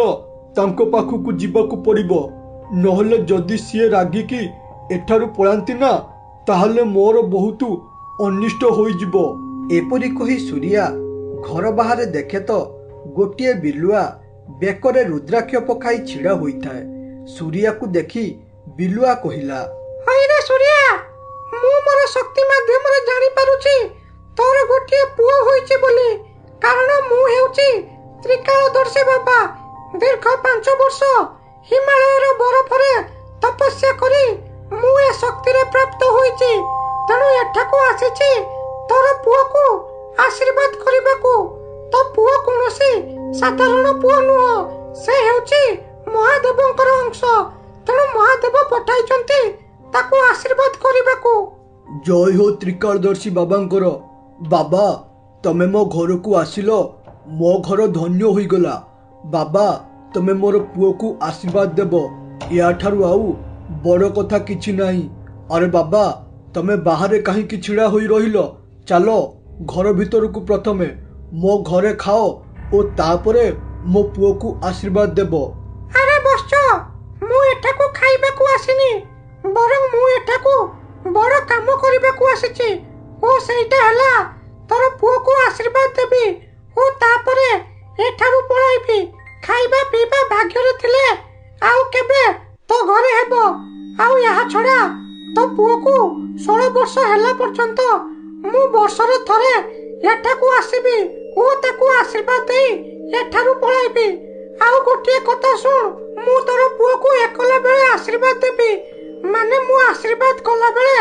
ତାଙ୍କ ପାଖକୁ ଯିବାକୁ ପଡ଼ିବ, ନହେଲେ ଯଦି ସିଏ ରାଗିକି ଏଠାରୁ ପଳାନ୍ତି ନା, ତାହେଲେ ମୋର ବହୁତ ଅନିଷ୍ଟ ହୋଇଯିବ। ଏପରି କହି ସୂର୍ୟା ଘର ବାହାରେ ଦେଖେ ତ ଗୋଟିଏ ବିଲୁଆ ବେକରେ ରୁଦ୍ରାକ୍ଷ ପକାଇ ଛିଡ଼ା ହୋଇଥାଏ। ସୂର୍ୟାକୁ ଦେଖି ବିଲୁଆ କହିଲା, ହଇରେ ସୂର୍ୟା, ମୁଁ ମୋର ଶକ୍ତି ମାଧ୍ୟମରେ ଜାଣିପାରୁଛି ତୋର ଗୋଟିଏ ପୁଅ ହୋଇଛି ବୋଲି। କାରଣ ମୁଁ ହେଉଛି ତ୍ରିକାଳଦର୍ଶୀ ବାବା। ଦୀର୍ଘ 5 ବର୍ଷ ହିମାଳୟର ବରଫରେ ତପସ୍ୟା କରି ମୁଁ ଏ ଶକ୍ତିରେ ପ୍ରାପ୍ତ ହୋଇଛି। ତେଣୁ ଏଠାକୁ ଆସିଛି ତୋର ପୁଅକୁ ଆଶୀର୍ବାଦ କରିବାକୁ। ତୋ ପୁଅ କୌଣସି ସାଧାରଣ ପୁଅ ନୁହଁ, ସେ ହେଉଛି ମହାଦେବଙ୍କର ଅଂଶ। ତେଣୁ ମହାଦେବ ପଠାଇଛନ୍ତି ତାକୁ ଆଶୀର୍ବାଦ କରିବାକୁ। ଜୟ ହୋ ତ୍ରିକାଳଦର୍ଶୀ ବାବାଙ୍କର। ବାବା, ତମେ ମୋ ଘରକୁ ଆସିଲ, ମୋ ଘର ଧନ୍ୟ ହୋଇଗଲା। ବାବା, ତମେ ମୋର ପୁଅକୁ ଆଶୀର୍ବାଦ ଦେବ। ୟାଠାରୁ ଆଉ ବଡ଼ କଥା କିଛି ନାହିଁ। ଆରେ ବାବା, ତମେ ବାହାରେ କାହିଁକି ଛିଡ଼ା ହୋଇ ରହିଲ? ଚାଲ ଘର ଭିତରକୁ ପ୍ରଥମେ ମୋ ଘରେ ଖାଅ ଓ ତାପରେ ମୋ ପୁଅକୁ ଆଶୀର୍ବାଦ ଦେବ। ଆରେ ବଶ୍ଚ, ମୁଁ ଏଠାକୁ ଖାଇବାକୁ ଆସିନି, ବରଂ ମୁଁ ଏଠାକୁ ବଡ଼ କାମ କରିବାକୁ ଆସିଛି। ଓ ସେଇଟା ହେଲା ତୋର ପୁଅକୁ ଆଶୀର୍ବାଦ ଦେବି ଓ ତାପରେ ଏଠାରୁ ପଳାଇବି। ଖାଇବା ପିଇବା ଭାଗ୍ୟରେ ଥିଲେ ଆଉ କେବେ ତୋ ଘରେ ହେବ। ଆଉ ଏହା ଛଡ଼ା ତୋ ପୁଅକୁ 16 ବର୍ଷ ହେଲା ପର୍ଯ୍ୟନ୍ତ ବର୍ଷରେ ଥରେ ଏଠାକୁ ଆସିବି ଓ ତାକୁ ଆଶୀର୍ବାଦ ଦେଇ ଏଠାରୁ ପଳାଇବି। ଆଉ ଗୋଟିଏ କଥା ଶୁଣ, ମୁଁ ତୋର ପୁଅକୁ ଏକଲା ବେଳେ ଆଶୀର୍ବାଦ ଦେବି, ମାନେ ମୁଁ ଆଶୀର୍ବାଦ କଲା ବେଳେ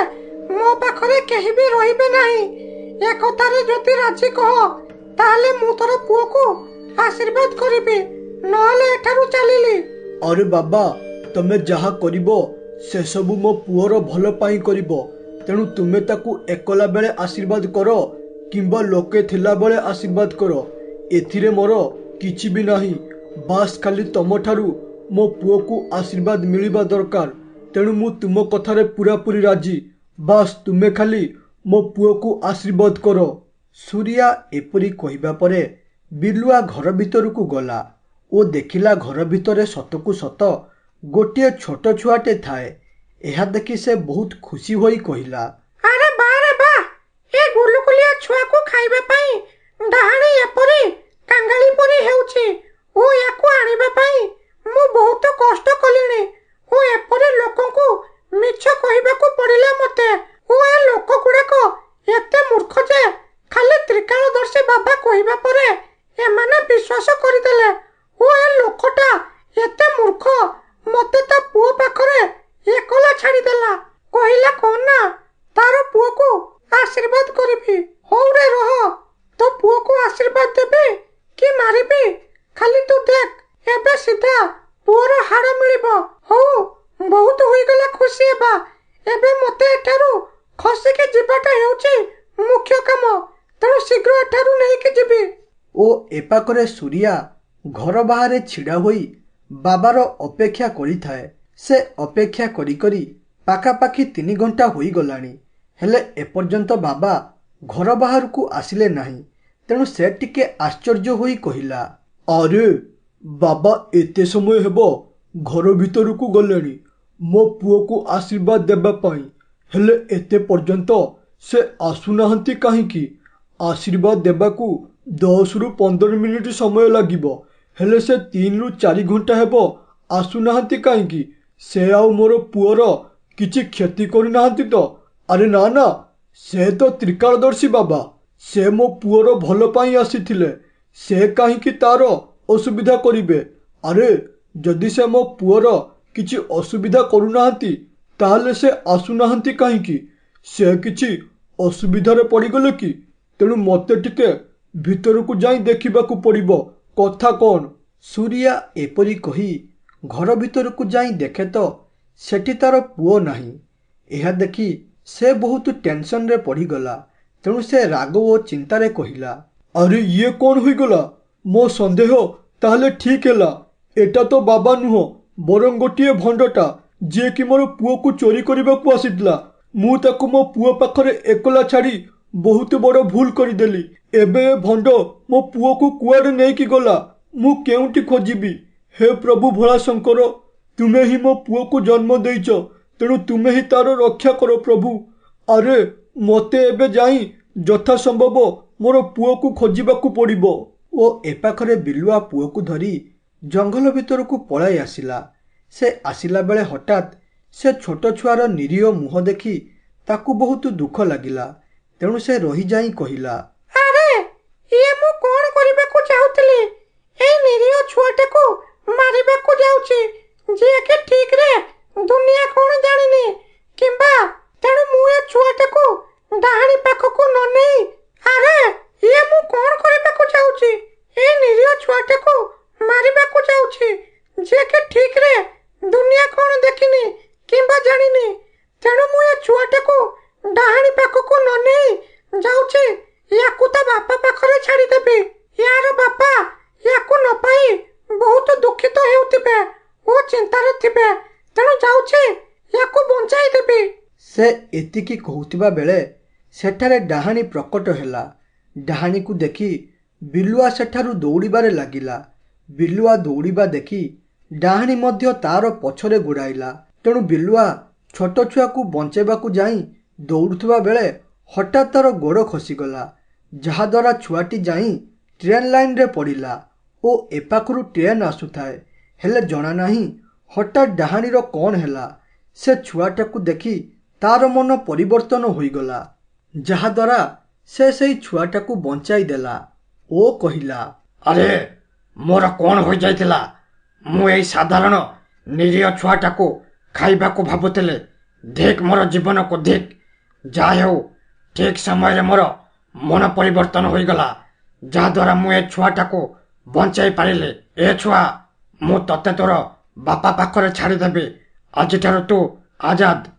ମୋ ପାଖରେ କେହି ବି ରହିବେ ନାହିଁ। ଏକଥାରେ ଯଦି ରାଜି କହ ତାହେଲେ ମୁଁ ତୋର ପୁଅକୁ ଆଶୀର୍ବାଦ କରିବି, ନହେଲେ ଏଠାରୁ ଚାଲିଲି। ଆରେ ବାବା, ତମେ ଯାହା କରିବ ସେସବୁ ମୋ ପୁଅର ଭଲ ପାଇଁ କରିବ। ତେଣୁ ତୁମେ ତାକୁ ଏକଲା ବେଳେ ଆଶୀର୍ବାଦ କର କିମ୍ବା ଲୋକେ ଥିଲାବେଳେ ଆଶୀର୍ବାଦ କର, ଏଥିରେ ମୋର କିଛି ବି ନାହିଁ। ବାସ୍ ଖାଲି ତମଠାରୁ ମୋ ପୁଅକୁ ଆଶୀର୍ବାଦ ମିଳିବା ଦରକାର। ତେଣୁ ମୁଁ ତୁମ କଥାରେ ପୁରାପୁରି ରାଜି। ବାସ୍ ତୁମେ ଖାଲି ମୋ ପୁଅକୁ ଆଶୀର୍ବାଦ କର। ସୂରିଆ ଏପରି କହିବା ପରେ ବିଲୁଆ ଘର ଭିତରକୁ ଗଲା ଓ ଦେଖିଲା ଘର ଭିତରେ ସତକୁ ସତ ଗୋଟିଏ ଛୋଟ ଛୁଆଟେ ଥାଏ। ଏହା ଦେଖି ସେ ବହୁତ ଖୁସି ହୋଇ କହିଲା, ଆରେ ବା ରେ ବା, ଏ ଗୁଲୁଗୁଲିଆ ଛୁଆକୁ ଖାଇବା ପାଇଁ ଡାହାଣୀ ଏପରି କାଙ୍ଗାଳି ପରି ହେଉଛି ଓ ୟାକୁ ଆଣିବା ପାଇଁ ମୁଁ ବହୁତ କଷ୍ଟ କଲିଣି ଓ ଏପରି ଲୋକଙ୍କୁ ମିଛ କହିବାକୁ ପଡ଼ିଲା ମୋତେ। ଓ ଏ ଲୋକ ଗୁଡାକ ଏତେ ମୂର୍ଖ ଯେ ଖାଲି ତ୍ରିକାଳଦର୍ଶୀ ବାବା କହିବା ପରେ ଏମାନେ ବିଶ୍ୱାସ କରିଦେଲେ। ଓ ଏ ଲୋକଟା ଏତେ ମୂର୍ଖ, ମୋତେ ତା ପୁଅ ପାଖରେ ଏକଲା ଛାଡ଼ିଦେଲା। କହିଲା କଣ ନା ତାର ପୁଅକୁ ଆଶୀର୍ବାଦ କରିବି। ହଉ ରେ ରହ, ତୋ ପୁଅକୁ ଆଶୀର୍ବାଦ ଦେବି କି ମାରିବି ଖାଲି ତୁ ଦେଖ। ଏବେ ସିଧା ପୁଅର ହାଡ଼ ମିଳିବ। ହଉ, ବହୁତ ହୋଇଗଲା ଖୁସି ହେବା। ଏବେ ମୋତେ ଏଠାରୁ ଖସିକି ଯିବାଟା ହେଉଛି ମୁଖ୍ୟ କାମ, ତେଣୁ ଶୀଘ୍ର ଏଠାରୁ ନେଇକି ଯିବି। ଓ ଏପାଖରେ ସୂରିଆ ଘର ବାହାରେ ଛିଡ଼ା ହୋଇ ବାବାର ଅପେକ୍ଷା କରିଥାଏ। ସେ ଅପେକ୍ଷା କରି କରି ପାଖାପାଖି 3 ଘଣ୍ଟା ହୋଇଗଲାଣି, ହେଲେ ଏପର୍ଯ୍ୟନ୍ତ ବାବା ଘର ବାହାରକୁ ଆସିଲେ ନାହିଁ। ତେଣୁ ସେ ଟିକେ ଆଶ୍ଚର୍ଯ୍ୟ ହୋଇ କହିଲା, ଆରେ ବାବା ଏତେ ସମୟ ହେବ ଘର ଭିତରକୁ ଗଲେଣି ମୋ ପୁଅକୁ ଆଶୀର୍ବାଦ ଦେବା ପାଇଁ, ହେଲେ ଏତେ ପର୍ଯ୍ୟନ୍ତ ସେ ଆସୁନାହାନ୍ତି କାହିଁକି? ଆଶୀର୍ବାଦ ଦେବାକୁ 10ରୁ 15 ମିନିଟ୍ ସମୟ ଲାଗିବ, ହେଲେ ସେ 3ରୁ 4 ଘଣ୍ଟା ହେବ ଆସୁନାହାନ୍ତି କାହିଁକି? ସେ ଆଉ ମୋର ପୁଅର କିଛି କ୍ଷତି କରିନାହାନ୍ତି ତ? ଆରେ ନା ନା, ସେ ତ ତ୍ରିକାଳଦର୍ଶୀ ବାବା। ସେ ମୋ ପୁଅର ଭଲ ପାଇଁ ଆସିଥିଲେ, ସେ କାହିଁକି ତାର ଅସୁବିଧା କରିବେ? ଆରେ ଯଦି ସେ ମୋ ପୁଅର କିଛି ଅସୁବିଧା କରୁନାହାନ୍ତି ତାହେଲେ ସେ ଆସୁନାହାନ୍ତି କାହିଁକି? ସେ କିଛି ଅସୁବିଧାରେ ପଡ଼ିଗଲେ କି? ତେଣୁ ମୋତେ ଟିକେ ଭିତରକୁ ଯାଇ ଦେଖିବାକୁ ପଡ଼ିବ, କଥା କ'ଣ? ସୂରିଆ ଏପରି କହି ଘର ଭିତରକୁ ଯାଇ ଦେଖେ ତ ସେଠି ତାର ପୁଅ ନାହିଁ। ଏହା ଦେଖି ସେ ବହୁତ ଟେନସନରେ ପଡ଼ିଗଲା। ତେଣୁ ସେ ରାଗ ଓ ଚିନ୍ତାରେ କହିଲା, ଆରେ ଇଏ କ'ଣ ହୋଇଗଲା? ମୋ ସନ୍ଦେହ ତାହେଲେ ଠିକ୍ ହେଲା। ଏଟା ତ ବାବା ନୁହଁ, ବରଂ ଗୋଟିଏ ଭଣ୍ଡଟା, ଯିଏକି ମୋର ପୁଅକୁ ଚୋରି କରିବାକୁ ଆସିଥିଲା। ମୁଁ ତାକୁ ମୋ ପୁଅ ପାଖରେ ଏକଲା ଛାଡ଼ି ବହୁତ ବଡ଼ ଭୁଲ କରିଦେଲି। ଏବେ ଏ ଭଣ୍ଡ ମୋ ପୁଅକୁ କୁଆଡ଼େ ନେଇକି ଗଲା? ମୁଁ କେଉଁଠି ଖୋଜିବି? ହେ ପ୍ରଭୁ ଭୋଳାଶଙ୍କର, ତୁମେ ହିଁ ମୋ ପୁଅକୁ ଜନ୍ମ ଦେଇଛ, ତେଣୁ ତୁମେ ହିଁ ତାର ରକ୍ଷା କର ପ୍ରଭୁ। ଆରେ ମୋତେ ଏବେ ଯାଇ ଯଥାସମ୍ଭବ ମୋର ପୁଅକୁ ଖୋଜିବାକୁ ପଡ଼ିବ। ଓ ଏପାଖରେ ବିଲୁଆ ପୁଅକୁ ଧରି ଜଙ୍ଗଲ ଭିତରକୁ ପଳାଇ ଆସିଲା। ସେ ଆସିଲା ବେଳେ ହଠାତ୍ ସେ ଛୋଟ ଛୁଆର ନିରୀହ ମୁହଁ ଦେଖି ତାକୁ ବହୁତ ଦୁଃଖ ଲାଗିଲା। ତେଣୁ ସେ ରହିଯାଇ କହିଲା, ଆରେ ଇଏ ମୁଁ କଣ କରିବାକୁ ଚାହୁଁଥିଲି? ଏଇ ନିରୀହ ଛୁଆଟାକୁ ମାରିବାକୁ ଯାଉଛି, ଯିଏକି ଠିକରେ ଦୁନିଆ କଣ ଜାଣିନି। କିମ୍ବା ତେଣୁ ମୁଁ ଏ ଛୁଆଟାକୁ ଡାହାଣୀ ପାଖକୁ ନ ନେଇ, ଆରେ ଇଏ ମୁଁ କଣ କରିବାକୁ ଚାହୁଁଛି? ଏଇ ନିରୀହ ଛୁଆଟାକୁ ମାରିବାକୁ ଯାଉଛି, ଯିଏକି ଠିକରେ ଦୁନିଆ କଣ ଦେଖିନି କିମ୍ବା ଜାଣିନି। ତେଣୁ ମୁଁ ଏ ଛୁଆଟାକୁ ଡାହାଣୀ ପାଖକୁ ନ ନେଇ ଯାଉଛି, ୟାକୁ ତା ବାପା ପାଖରେ ଛାଡ଼ିଦେବି। ୟାର ବାପା ୟାକୁ ନ ପାଇ ବହୁତ ଦୁଃଖିତ ହେଉଥିବେ ଓ ଚିନ୍ତାରେ ଥିବେ, ତେଣୁ ଯାଉଛି ୟାକୁ ବଞ୍ଚାଇ ଦେବି। ସେ ଏତିକି କହୁଥିବା ବେଳେ ସେଠାରେ ଡାହାଣୀ ପ୍ରକଟ ହେଲା। ଡାହାଣୀକୁ ଦେଖି ବିଲୁଆ ସେଠାରୁ ଦୌଡ଼ିବାରେ ଲାଗିଲା। ବିଲୁଆ ଦୌଡ଼ିବା ଦେଖି ଡାହାଣୀ ମଧ୍ୟ ତାର ପଛରେ ଗୋଡ଼ାଇଲା। ତେଣୁ ବିଲୁଆ ଛୋଟ ଛୁଆକୁ ବଞ୍ଚାଇବାକୁ ଯାଇ ଦୌଡ଼ୁଥିବା ବେଳେ ହଠାତ୍ ତାର ଗୋଡ଼ ଖସିଗଲା, ଯାହାଦ୍ୱାରା ଛୁଆଟି ଯାଇ ଟ୍ରେନ୍ ଲାଇନ୍ରେ ପଡ଼ିଲା ଓ ଏପାଖରୁ ଟ୍ରେନ୍ ଆସୁଥାଏ। ହେଲେ ଜଣା ନାହିଁ ହଠାତ୍ ଡାହାଣୀର କ'ଣ ହେଲା। ସେ ଛୁଆଟାକୁ ଦେଖି ତାର ମନ ପରିବର୍ତ୍ତନ ହୋଇଗଲା, ଯାହାଦ୍ୱାରା ସେ ସେଇ ଛୁଆଟାକୁ ବଞ୍ଚାଇ ଦେଲା ଓ କହିଲା, ଆରେ ମୋର କ'ଣ ହୋଇଯାଇଥିଲା? ମୁଁ ଏଇ ସାଧାରଣ ନିରୀହ ଛୁଆଟାକୁ ଖାଇବାକୁ ଭାବୁଥିଲି। ଧିକ୍ ମୋର ଜୀବନକୁ ଧିକ୍। ଯାହା ହେଉ ଠିକ୍ ସମୟରେ ମୋର ମନ ପରିବର୍ତ୍ତନ ହୋଇଗଲା, ଯାହାଦ୍ୱାରା ମୁଁ ଏ ଛୁଆଟାକୁ ବଞ୍ଚାଇ ପାରିଲି। ଏ ଛୁଆ, ମୁଁ ତତେ ତୋର ବାପା ପାଖରେ ଛାଡ଼ିଦେବି। ଆଜିଠାରୁ ତୁ ଆଜାଦ।